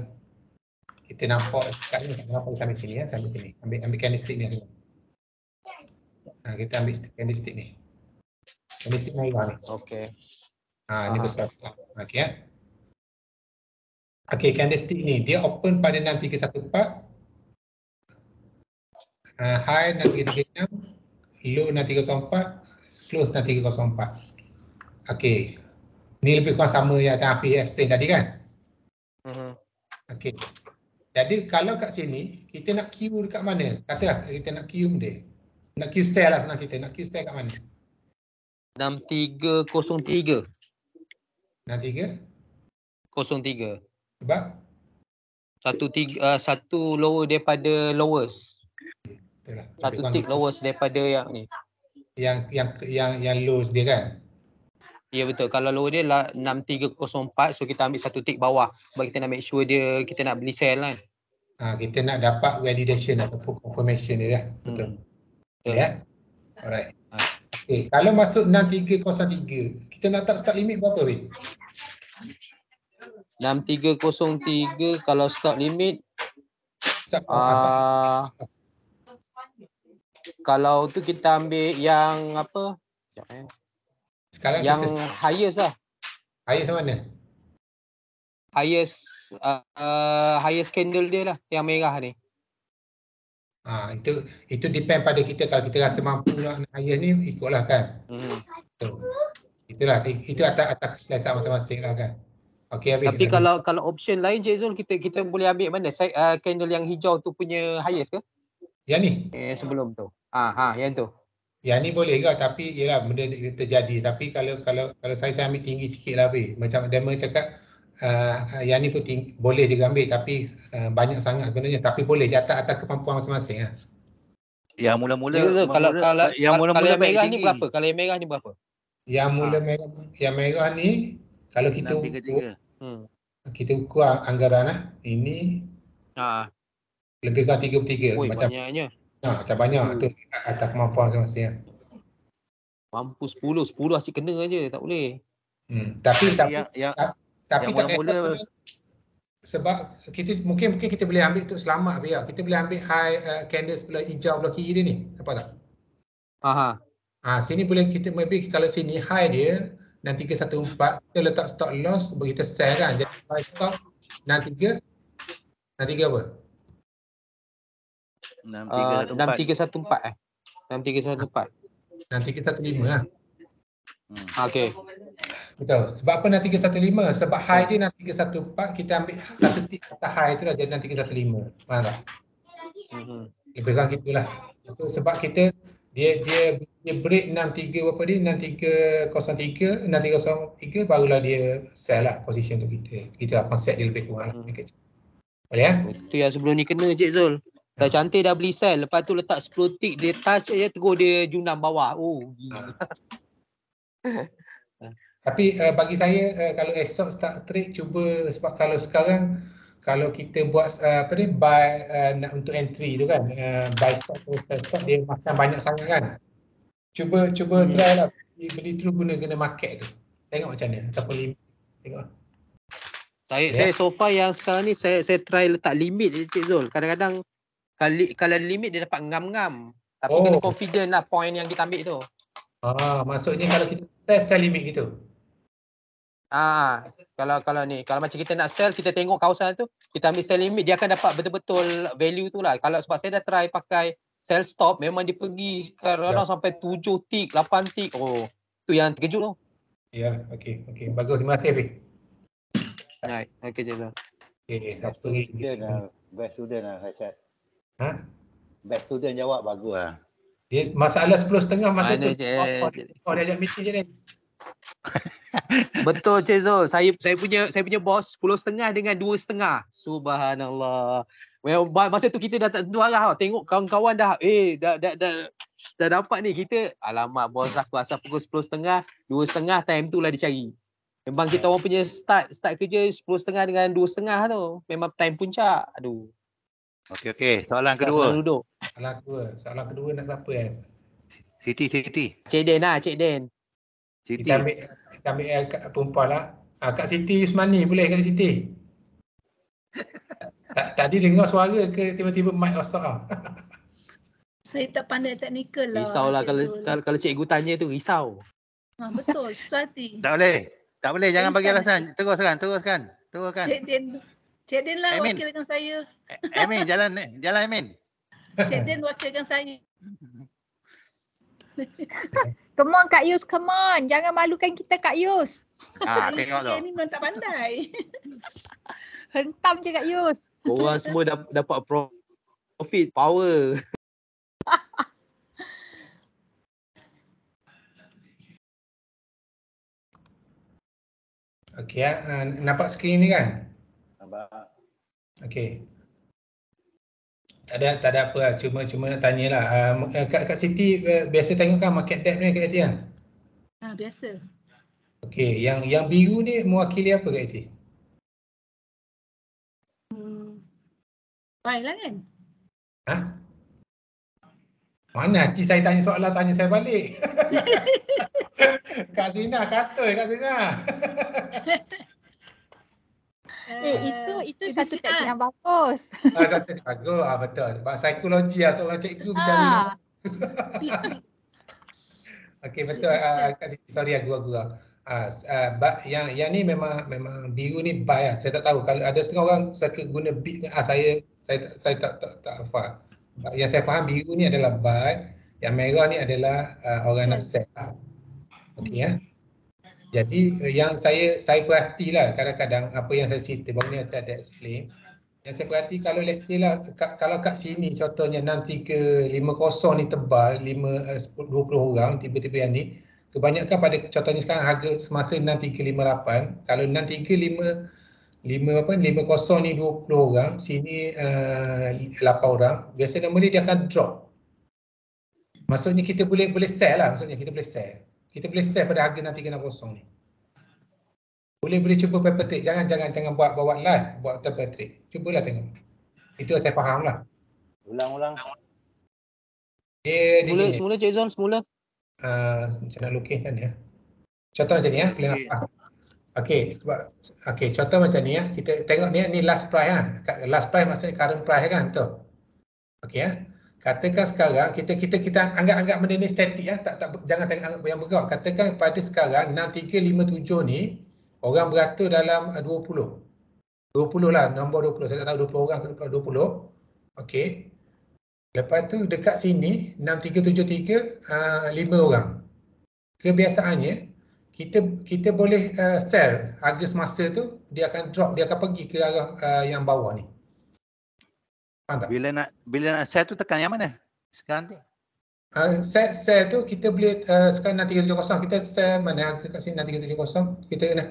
nampak dekat ni, nampak sampai sini ya, sampai sini. Ambil candlestick ni. Kita ambil candlestick ni. Candlestick merah ni. Okey. Ni besar. Okey ya. Okey, candlestick ni dia open pada 6314. High 6336, low 6304, close 6304. Okey. Ni lebih kurang sama yang Hafiz explain tadi kan? Okey. Jadi kalau kat sini kita nak Q dekat mana? Katalah kita nak Q dia. Nak Q sell lah senang cerita. Nak Q sell kat mana? 6303. 6303. Sebab? Satu lower daripada lowest. Betul lah. Satu tick lowest daripada yang ni. Yang lows dia kan? Ya betul. Kalau lower dia 6304, so kita ambil satu tick bawah. Sebab kita nak make sure kita nak beli sell kan. Kita nak dapat validation ataupun confirmation dia dah. Betul. Betul. Ya. Alright. Okay. Kalau masuk 6303, kita nak tak start limit berapa weh? 6303 kalau stop limit kalau tu kita ambil yang apa? Sekarang yang highest lah. Highest mana? Highest candle dia lah, yang merah ni. Itu depend pada kita. Kalau kita rasa mampu nak highest ni, ikutlah kan. Itulah, itu atas selesa masing-masing lah kan. Okay, tapi kalau option lain Cik Zul, kita boleh ambil mana? Candle yang hijau tu punya highest ke? Yang ni? Sebelum tu. Yang tu. Yang ni boleh ke, tapi yelah benda terjadi. Tapi kalau saya ambil tinggi sikit lah. Macam Damon cakap, yang ni pun boleh juga ambil tapi banyak sangat sebenarnya, tapi boleh di atas kemampuan masing-masing lah. Yang mula-mula Dia tu, kalau yang mula-mula yang merah baik ni tinggi. berapa? Kalau yang merah ni berapa? Yang mula merah ni kalau kita 633. kita ukur anggaran lah, ini lebih kurang 33 Oi, macam banyaknya. macam banyak tu atas kemampuan masing-masing lah. Mampu 10 asyik kena je, tak boleh. Tapi yang tak mula-mula sebab kita mungkin kita boleh ambil untuk selamat biar kita boleh ambil high candle sebelah hijau belah kiri dia ni, apa tak? Sini boleh kita maybe kalau sini high dia 6314 kita letak stop loss bagi kita sell kan, jadi buy stop 63 apa? 6314 6314 6315 lah. Okey. Betul. Sebab apa 6315? Sebab high dia 6314, kita ambil satu tip atas high tu dah jadi 6315. Faham tak? Lebih kurang gitulah. Itu sebab kita dia break 63 berapa dia? 6303, 6303 barulah dia sell lah position untuk kita. Itulah konsep dia lebih kurang lah. Boleh ya? Itu yang sebelum ni kena Cik Zul. Dah cantik dah beli sell, lepas tu letak 10 tick, dia touch je terus dia junam bawah. Oh, gila. Tapi bagi saya kalau esok start trade cuba, sebab kalau sekarang kalau kita buat buy nak untuk entry tu kan, buy stock atau sell stock dia makan banyak sangat kan. Cuba try lah beli terus guna market tu. Tengok macam mana ataupun limit. Tengok. Saya so far yang sekarang ni saya try letak limit je Cik Zul. Kadang-kadang kalau limit dia dapat ngam-ngam. Tapi kena confident lah point yang kita ambil tu. Maksudnya kalau kita sell limit gitu. Kalau ni, kalau macam kita nak sell, kita tengok kawasan tu, kita ambil sell limit, dia akan dapat betul-betul value tu lah. Kalau sebab saya dah try pakai sell stop, memang dia pergi kadang-kadang sampai 7 tick, 8 tick. Oh, tu yang terkejut tu. Ya, okey. Bagus, terima kasih Abi. Right, okey je. Okey, satu lagi. Best student lah Rashad. Best student jawab bagus lah. Dia masalah 10.30 masa Mana tu. je. Dia ajak meeting je ni. Betul Cik Zul. Saya punya bos 10.30 dengan 2.30. Subhanallah. Masa tu kita dah tak tentu arah tau. Tengok kawan-kawan dah dapat ni. Kita alamak bos aku asal pukul 10.30, 2.30 time tu lah dicari. Memang kita orang punya start kerja 10.30 dengan 2.30 tu. Memang time puncak. Aduh. Okey. Soalan kedua. Soalan kedua nak siapa Siti. Cik Den lah, Cik Den. Siti. Kita ambil kat perempuan lah. Kak Siti Yusmani, boleh Kak Siti? Tadi dengar suara ke tiba-tiba mic rosak lah? Saya tak pandai teknikal lah. Risau lah kalau cikgu tanya tu, risau. Betul, Suati. Tak boleh, jangan bagi alasan. Teruskan. Cik Den lah Amin. wakilkan saya. Amin, jalan Amin. Cik Den wakilkan saya. Come on Kak Yus, come on. Jangan malukan kita Kak Yus. Tengok tu. Ni memang tak pandai. Hentam je Kak Yus. Korang semua dapat profit, power. Okey nampak skrin ni kan? Nampak. Okey. Tak ada apa lah. Cuma nak tanyalah. Kak Siti biasa tengok kan market depth ni Kak Eti kan? Biasa. Okey, yang biru ni mewakili apa Kak Eti? Baiklah kan? Mana Cik saya tanya soalan, tanya saya balik. Kak Zina, kata Kak Zina. Itu satu teknik yang bagus. Satu teknik bagus, betul. Sebab psikologi lah seorang cikgu macam ni. Okey, betul. Sorry aku. Yang ni memang biru ni buy lah. Saya tak tahu. Kalau ada setengah orang suka guna bid dengan saya tak hafal. Yang saya faham biru ni adalah buy, yang merah ni adalah orang nak sell. Okey ya. Jadi yang saya perhatilah kadang-kadang apa yang saya cerita baru ni ada explain. Yang saya perhati kalau let's say lah kalau kat sini contohnya 6350 ni tebal 20 orang tiba-tiba yang ni kebanyakan pada contohnya sekarang harga semasa 6358 kalau 6350 50 ni 20 orang, sini 8 orang. Biasa normally dia akan drop. Maksudnya kita boleh sell lah, maksudnya kita boleh sell. Kita boleh sell pada harga 6360 ni. Boleh cuba paper trade. Jangan buat live, buat paper trade. Cubalah tengok. Itu saya faham lah. Ulang. Dia gini. Semula Cik Zul, semula. Macam nak lukiskan ya. Contoh macam ni ya. Okey, contoh macam ni ya. Kita tengok ni last price lah. Last price maksudnya current price kan, betul. Okey ya. Katakan sekarang kita anggap benda ni statik ya. Jangan anggap yang bergerak. Katakan pada sekarang 6357 ni orang beratur dalam 20. 20 lah, nombor 20. Saya tak tahu 20 orang ke 20. Okey. Lepas tu dekat sini 6373 5 orang. Kebiasaannya kita boleh sell harga semasa tu, dia akan drop, dia akan pergi ke arah yang bawah ni. Faham tak? Bila nak sell tu tekan yang mana? Sekarang ni. Sell tu kita boleh sekarang 6370 kita sell mana harga kat sini 6370 kita kena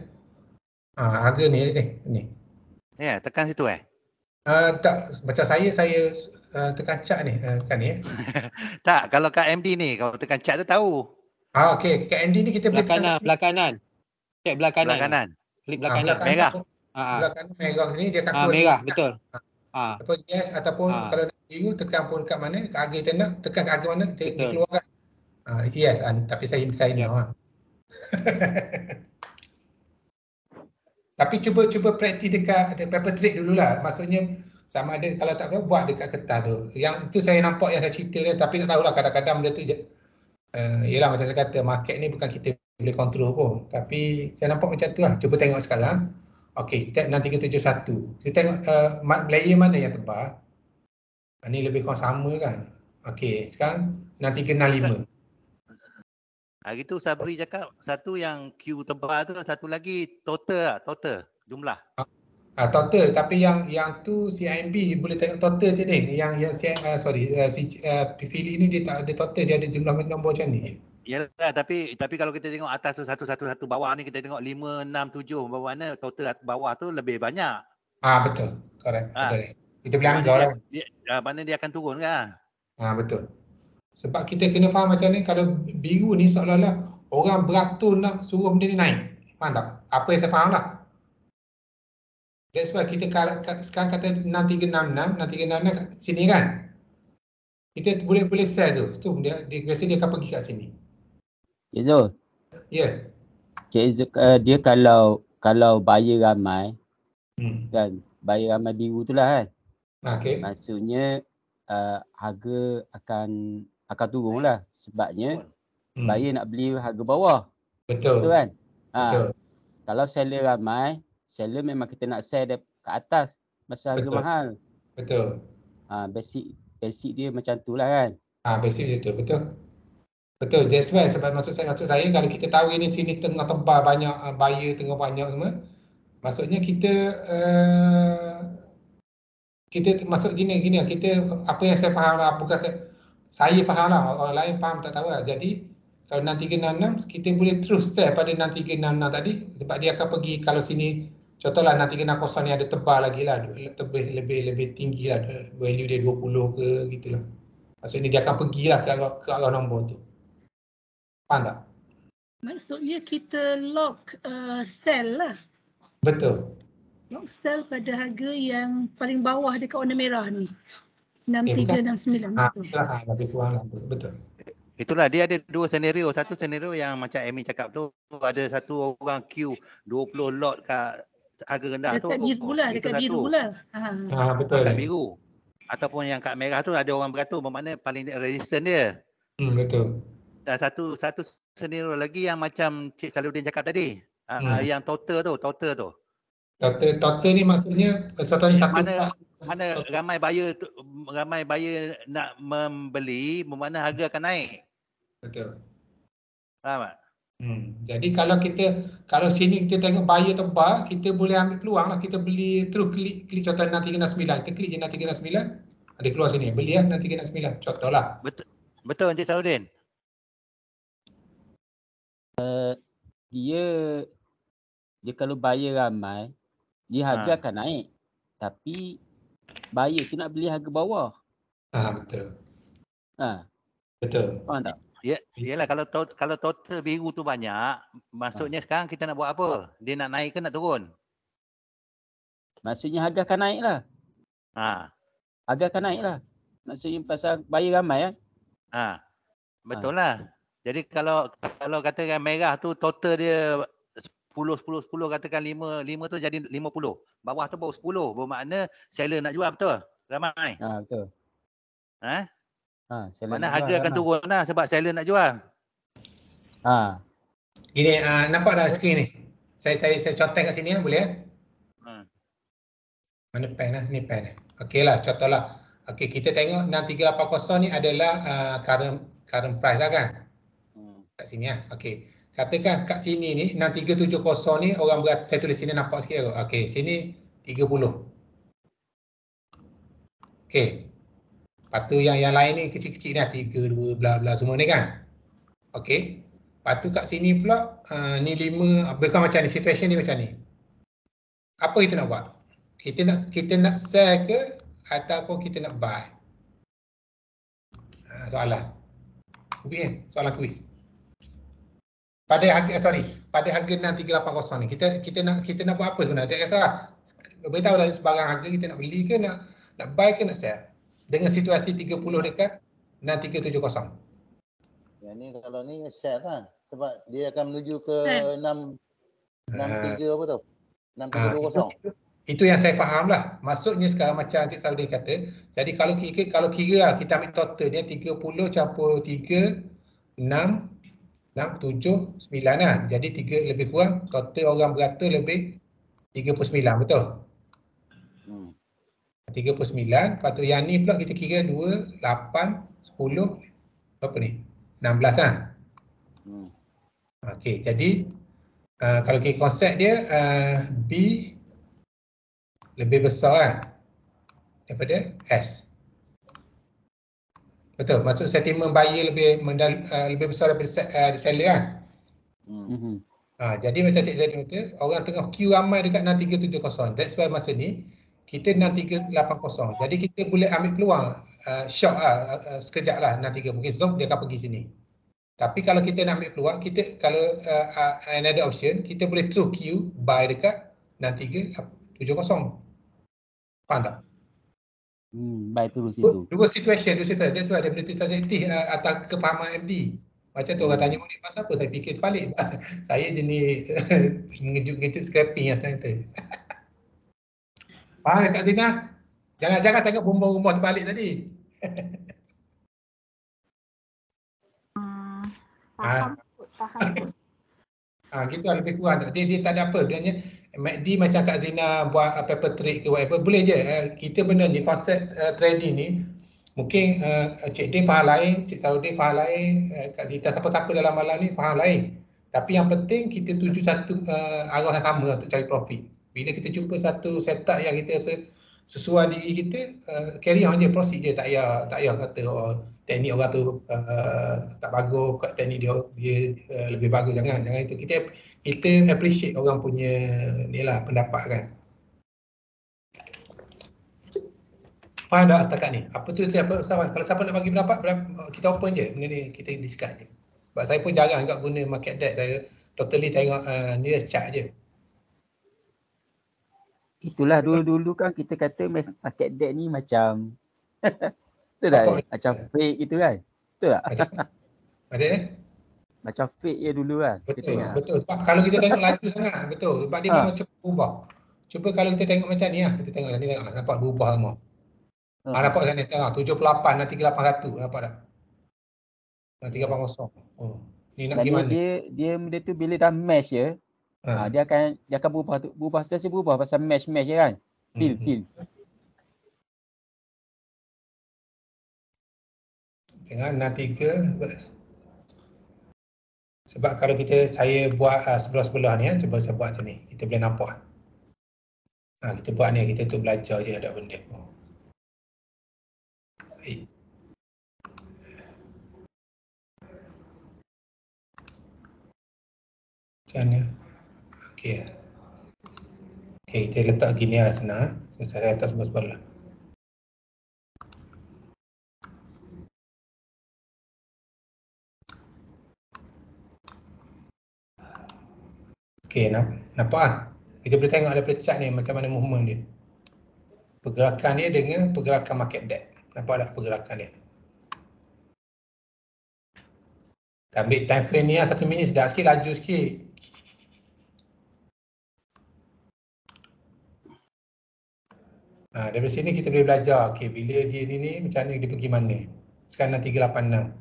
harga ni. Ya, tekan situ Tak, macam saya tekan chart ni kan ni. Tak, kalau kat MD ni kalau tekan chart tu tahu. Okey, kat MD ni kita boleh Belah kanan. Cek belah kanan. Klik belah kanan. Merah. Belah kanan merah ni dia akan keluar. Merah, betul. Ataupun yes ataupun kalau nak biru tekan pun kat mana, kat harga kita nak, tekan kat harga mana dia keluarkan. Yes, tapi saya no. Tapi cuba praktis dekat paper trade dululah. Maksudnya sama ada kalau tak boleh buat dekat kertas tu. Yang itu saya nampak yang saya cerita dia, tapi tak tahulah kadang-kadang benda tu yelah macam saya kata market ni bukan kita boleh kontrol pun. Tapi saya nampak macam tu lah. Cuba tengok sekarang. Okey, kita 6371. Kita tengok layer mana yang tebal. Ni lebih kurang sama kan. Okey, sekarang 6365. Hari tu Sabri cakap satu yang Q tebal tu, satu lagi total jumlah. Total, tapi yang tu CIMB boleh tengok total je ni. Yang si Pifili ni dia tak ada total, dia ada jumlah nombor macam ni. Yalah, tapi kalau kita tengok atas tu 111 bawah ni kita tengok 567 bawah mana total bawah tu lebih banyak. Betul. Correct. Betul. Kita boleh anggap lah. Mana dia akan turun kan? Betul. Sebab kita kena faham macam ni, kalau biru ni seolah-olah orang beratur nak suruh benda ni naik. Faham tak? Apa yang saya faham lah. That's why kita sekarang kata 6366 kat sini kan. Kita boleh sell tu. Tu dia biasa dia akan pergi kat sini. Cik Zul. Ya. Cik Zul, dia kalau buyer ramai kan, buyer ramai biru tu lah kan. Okey. Maksudnya harga akan turun lah. Sebabnya buyer nak beli harga bawah. Betul kan? Betul. Kalau seller ramai, seller memang kita nak sell kat atas masa harga mahal. Betul. Basic dia macam tu lah kan. Basic dia tu, betul. Betul, that's why sebab maksud saya kalau kita tahu ini sini tengah tebal banyak buyer tengah banyak semua, maksudnya kita maksud gini kita apa yang saya faham lah, bukan saya faham lah, orang lain faham tak tahu lah. Jadi kalau 6366 kita boleh terus sell pada 6366 tadi sebab dia akan pergi kalau sini contohlah 6360 ni ada tebal lagi lah, lebih tinggi lah value dia 20 ke gitulah. Maksudnya dia akan pergilah ke arah nombor tu. Faham tak? Maksudnya kita lock sell lah. Betul. Lock sell pada harga yang paling bawah dekat warna merah ni. 6369. Lebih kurang lah. Betul. Itulah dia ada dua senario. Satu senario yang macam Amy cakap tu, ada satu orang queue 20 lot kat harga rendah tu. Dekat biru lah. Betul. Kat biru. Ataupun yang kat merah tu ada orang beratur bermakna paling resistant dia. Betul. Dan satu senario lagi yang macam Cik Saluddin cakap tadi. Yang total tu. Total ni maksudnya satu mana ramai buyer nak membeli, bermakna harga akan naik. Betul. Faham tak? Jadi kalau sini kita tengok buyer tebal, kita boleh ambil peluang lah, kita beli terus klik contoh 6369, kita klik je 6369, ada keluar sini, beli lah 6369, contohlah. Betul Encik Saluddin. Dia kalau buyer ramai, dia harga akan naik. Tapi buyer tu nak beli harga bawah. Betul. Betul. Faham tak? Yalah kalau total biru tu banyak, maksudnya sekarang kita nak buat apa? Dia nak naik ke nak turun? Maksudnya harga akan naik lah. Harga akan naik lah. Maksudnya pasal buyer ramai kan? Betul lah. Jadi kalau katakan merah tu total dia 10 katakan 5 tu jadi 50. Bawah tu baru 10. Bermakna seller nak jual betul? Ramai. Betul. Mana harga akan turun lah sebab seller nak jual. Gini, nampak dah skrin ni. Saya contoh kat sini boleh Mana pen lah? Ni pen. Okey lah, contohlah. Okey, kita tengok 6380 ni adalah current price lah kan? Kat sini Okey. Katakan kat sini ni 6370 ni orang saya tulis sini nampak sikit kot. Okey, sini 30. Okey. Lepas tu yang lain ni kecil-kecil ni 3, 2, bla bla semua ni kan? Okey. Lepas tu kat sini pula ni 5, bukan macam ni, situation ni macam ni. Apa kita nak buat? Kita nak sell ke ataupun kita nak buy? Soalan. Soalan kuis. Pada harga pada harga 6380 ni kita nak buat apa sebenarnya? Tak kisah. Beritahu dari sebarang harga kita nak beli ke nak buy ke nak sell. Dengan situasi 30 dekat 6370. Yang ni kalau ni sell lah sebab dia akan menuju ke 63 apa tu? 6320. Itu yang saya faham lah. Maksudnya sekarang macam Encik Saudin kata, jadi kalau kira lah, kita ambil total dia 30 campur 3, 6, 7, 9 lah. Jadi 3 lebih kurang, total orang beratur lebih 39, betul? 39, lepas tu yang ni pula kita kira 2, 8, 10, berapa ni? 16 lah. Okey, jadi kalau kira konsep dia B lebih besar kan daripada S. Betul, maksud sentiment buyer lebih besar daripada seller kan? Jadi macam Cik Zaidin kata, orang tengah queue ramai dekat 6370. That's why masa ni kita 6380. Jadi kita boleh ambil peluang short sekejap lah 63. Mungkin Zom dia akan pergi sini. Tapi kalau kita nak ambil peluang, kita kalau another option, kita boleh through queue buy dekat 6370. Faham tak? Buy terus itu. Dua situation. That's why dia berarti subjektif atas kefahaman MD. Macam tu orang tanya murid pasal apa, saya fikir terbalik. Saya jenis mengejut-ngejut scrapping yang saya kata. Faham Kak Zina? Jangan tengok rumah-rumah terbalik tadi. Faham. Gitu lah lebih kurang. Dia tak ada apa. Dia MACD macam Kak Zina buat paper trade ke whatever, boleh je. Kita benda ni, konsep trading ni, mungkin Cik Din faham lain, Cik Sarudin faham lain, Kak Zita, siapa-siapa dalam malam ni faham lain. Tapi yang penting kita tuju satu arah yang sama untuk cari profit. Bila kita jumpa satu setup yang kita rasa sesuai diri kita, carry on je, proceed je. Tak payah kata teknik orang tu tak bagus, teknik dia lebih bagus. Jangan itu. Kita appreciate orang punya ni lah pendapat kan. Faham tak setakat ni? Apa tu siapa? Kalau siapa nak bagi pendapat, kita open je. Benda ni kita discuss je. Sebab saya pun jarang agak guna market deck. Saya totally tengok ni chart je. Itulah dulu kan kita kata market deck ni macam betul tak? Macam fake gitu kan? Betul tak? Ada ni? Macam fake je dulu kan? Betul. Sebab kalau kita tengok laju sangat, betul. Sebab dia memang cepat berubah. Cuba kalau kita tengok macam ni lah. Kita tengok ni, nampak berubah semua. Nampak sana tengok 78 dan 381. Nampak tak? 380. Ni nak gimana? Dia benda tu bila dah mesh je, dia akan berubah sentiasa berubah pasal mesh je kan. Feel. Dengan 63. Sebab kalau saya buat sebelah-sebelah ni cuba saya buat macam ni. Kita boleh nampak. Kita buat ni, kita tu belajar je ada benda. Baik. Macam mana? Okey. Okey, kita letak gini lah senang. Saya letak sebelah-sebelah. Okey, nampak ah? Kita boleh tengok daripada chart ni macam mana movement dia. Pergerakan dia dengan pergerakan market depth. Nampak tak pergerakan dia? Kita ambil time frame ni lah 1 minit, sedap sikit, laju sikit. Dari sini kita boleh belajar, okey, bila dia ni macam mana dia pergi mana. Sekarang 6386.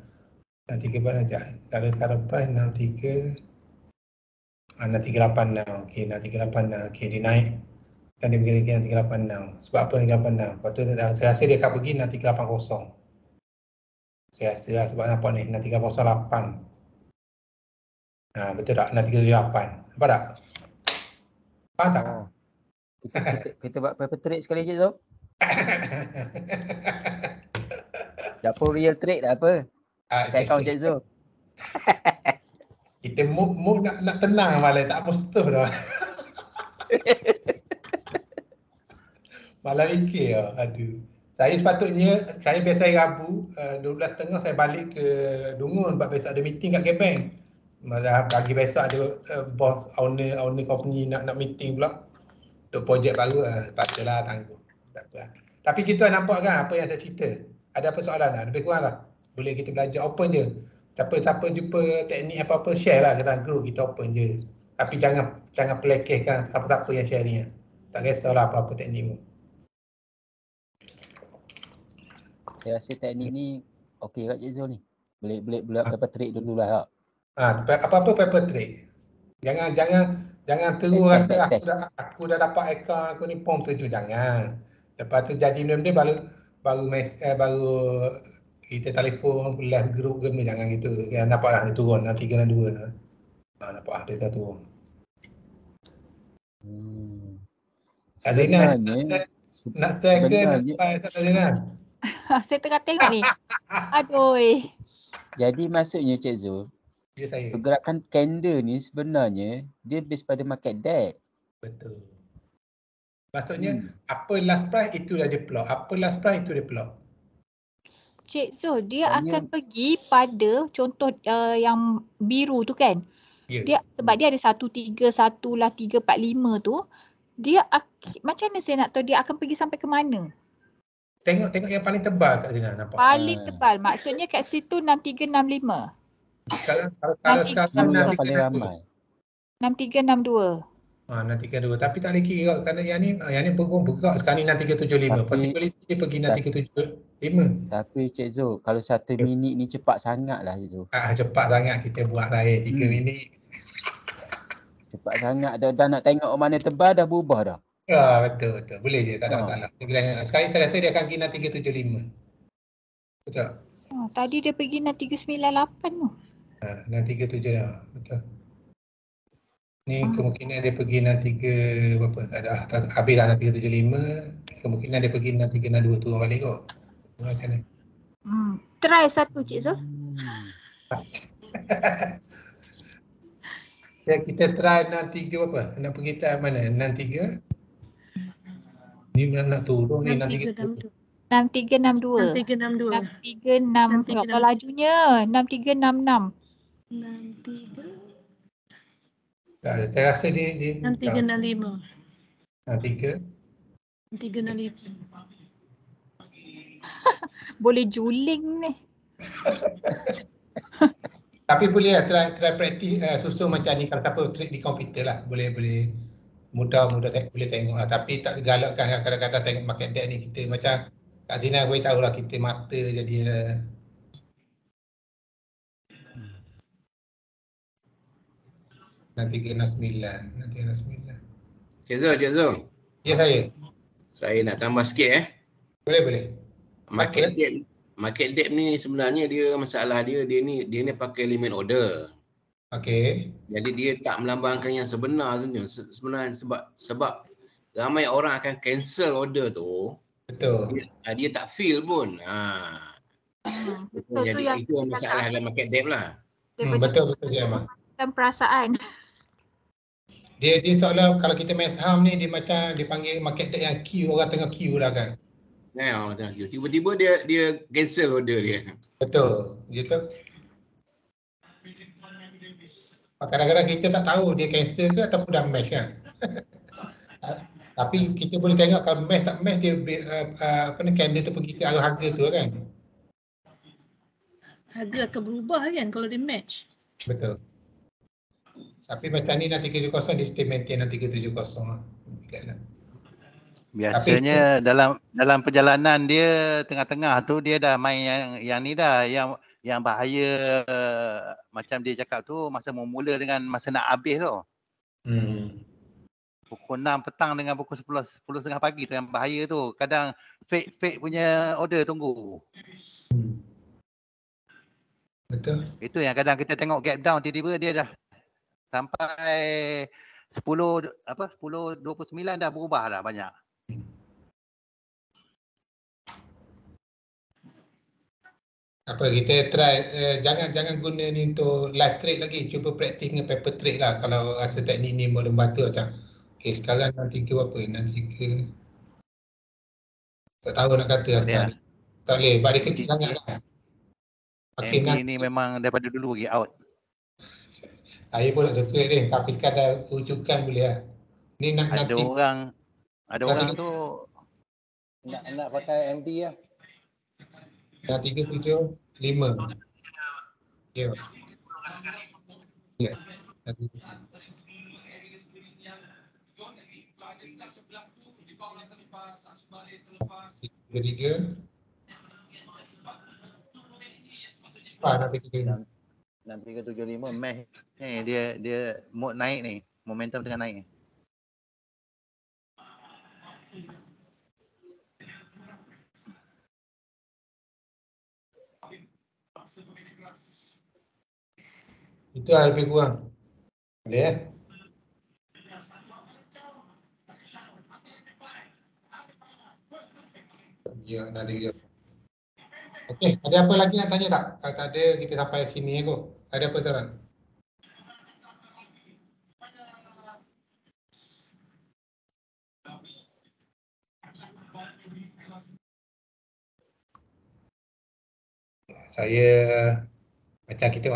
6386 sekejap. Kalau price 6386. Okey, 6386. Okey, dia naik. Dan dia pergi lagi 6386. Sebab apa 6386? Lepas tu saya rasa dia akan pergi 6380. Saya rasa lah sebab nampak ni 6308. Betul tak? 6378. Nampak tak? Faham tak? Kita buat paper trade sekali je tu. Tak perlu real trade tak apa. Saya account Cik Zul. Kita move nak tenang malah tak positif dah. Malah fikir lah. Aduh. Saya sepatutnya, saya biasa hari Rabu 12.30 saya balik ke Dungun sebab besok ada meeting kat Gebeng. Malah pagi besok ada bos owner company nak meeting pula. Untuk projek baru lah. Patutlah tangguh. Tak apa. Tapi kita nampak kan apa yang saya cerita. Ada apa soalan lah. Lebih kurang lah. Boleh kita belajar open je. Siapa-siapa jumpa teknik apa-apa share lah dalam group. Kita open je. Tapi jangan pelekehkan siapa-siapa yang share ni. Tak kisahlah apa-apa teknik pun. Saya rasa teknik ni okey kat Cik Zul ni. Boleh paper trade dulu lah. Apa-apa paper trade. Jangan terus rasa aku dah dapat account aku ni pom tuju, jangan. Lepas tu jadi benda baru kita telefon live group ke jangan gitu. Yang nampaklah dia turun 362 dah. Nampak dia dah turun. Kak Zina nak share ke Kak Zina? Saya tengah tengok ni. Aduh. Jadi maksudnya Cik Zul, pergerakan candle ni sebenarnya dia base pada market depth. Betul. Maksudnya apa last price itulah dia plot. Apa last price itu dia plot. Cik Zul, dia akan pergi pada contoh yang biru tu kan. Dia sebab dia ada 131 lah 345 tu. Dia macam mana saya nak tahu dia akan pergi sampai ke mana? Tengok yang paling tebal kat sini nampak. Paling tebal. Maksudnya kat situ 6365. Kalau sekarang 6362. 6362. 6362. Tapi tak boleh kira kerana yang ni bergerak sekarang ni 6375. Possibility dia pergi 6375. Tapi Cik Zul, kalau 1 minit ni cepat sangat lah Cik Zul. Cepat sangat kita buat lain 3 minit. Cepat sangat dah nak tengok mana tebal dah berubah dah. Betul. Boleh je, tak ada masalah. Sekali saya rasa dia akan pergi 6375. Betul. Tadi dia pergi 6398 tu. 6370 dah. Betul. Ni kemungkinan dia pergi 63 berapa? Tak ada. Habis dah 6375. Kemungkinan dia pergi 6362 turun balik kot. Macam ni. Try satu Cik Zul. Kita try 63 berapa? Nak pergi try mana? 63. Ni nak turun ni 6362. 6362. 6362. Berapa lajunya? 6366. 63. Saya rasa dia 6365. 3. 6365. Boleh juling ni. Tapi boleh lah try praktis susun macam ni kalau siapa trade di komputer lah. Boleh mudah boleh tengok lah. Tapi tak galakkan kadang-kadang tengok market depth ni kita macam Kak Zina boleh tahu lah kita mata jadi nanti kena 9. Cik Zul. Ya saya. Saya nak tambah sikit Boleh. Market depth ni sebenarnya dia masalah dia ni pakai limit order. Okey. Jadi dia tak melambangkan yang sebenarnya sebab ramai orang akan cancel order tu. Betul. Dia tak feel pun. Jadi itu masalah dalam market depth lah. Betul je Emma. Dan perasaan. Dia seolah kalau kita main saham ni, dia macam dipanggil market depth yang queue, orang tengah queue dah kan. Ya, tengah queue. Tiba-tiba dia cancel order dia. Betul, gitu. Kadang-kadang kita tak tahu dia cancel ke ataupun dah match kan. Tapi kita boleh tengok kalau match tak match dia apa ni, candle tu pergi ke arah harga tu kan. Harga akan berubah kan kalau dia match. Betul. Tapi macam ni nak 370 dia still maintain nak 370 lah. Biasanya dalam perjalanan dia tengah-tengah tu dia dah main yang ni dah, yang bahaya macam dia cakap tu masa mula dengan masa nak habis tu. Pukul 6 petang dengan pukul 10:30 pagi tu yang bahaya tu. Kadang fake punya order tunggu. Betul. Itu yang kadang kita tengok gap down tiba-tiba dia dah sampai 10:29 dah berubah dah banyak. Apa kita try jangan guna ni untuk live trade lagi, cuba praktis dengan paper trade lah kalau rasa teknik ni boleh bantu macam. Okey, sekarang nanti ke apa? Nanti ke tak tahu nak kata sekarang. Tak boleh, balik kecil sangat kan. Okay, MT ni memang daripada dulu lagi out. Saya pun tak suka ni, tapi sekadar rujukan boleh lah. Ni nak ada nanti. Ada orang tu nak pakai MT lah. Dah 375. Ya. Ya. Tiga. Nanti 375 match ni dia mood naik ni, momentum tengah naik. Itu lebih kurang. Boleh ya? Ya, nanti dia. Okey, ada apa lagi nak tanya tak? Kalau tak ada, kita sampai sini aku. Ada apa saran? Saya macam kita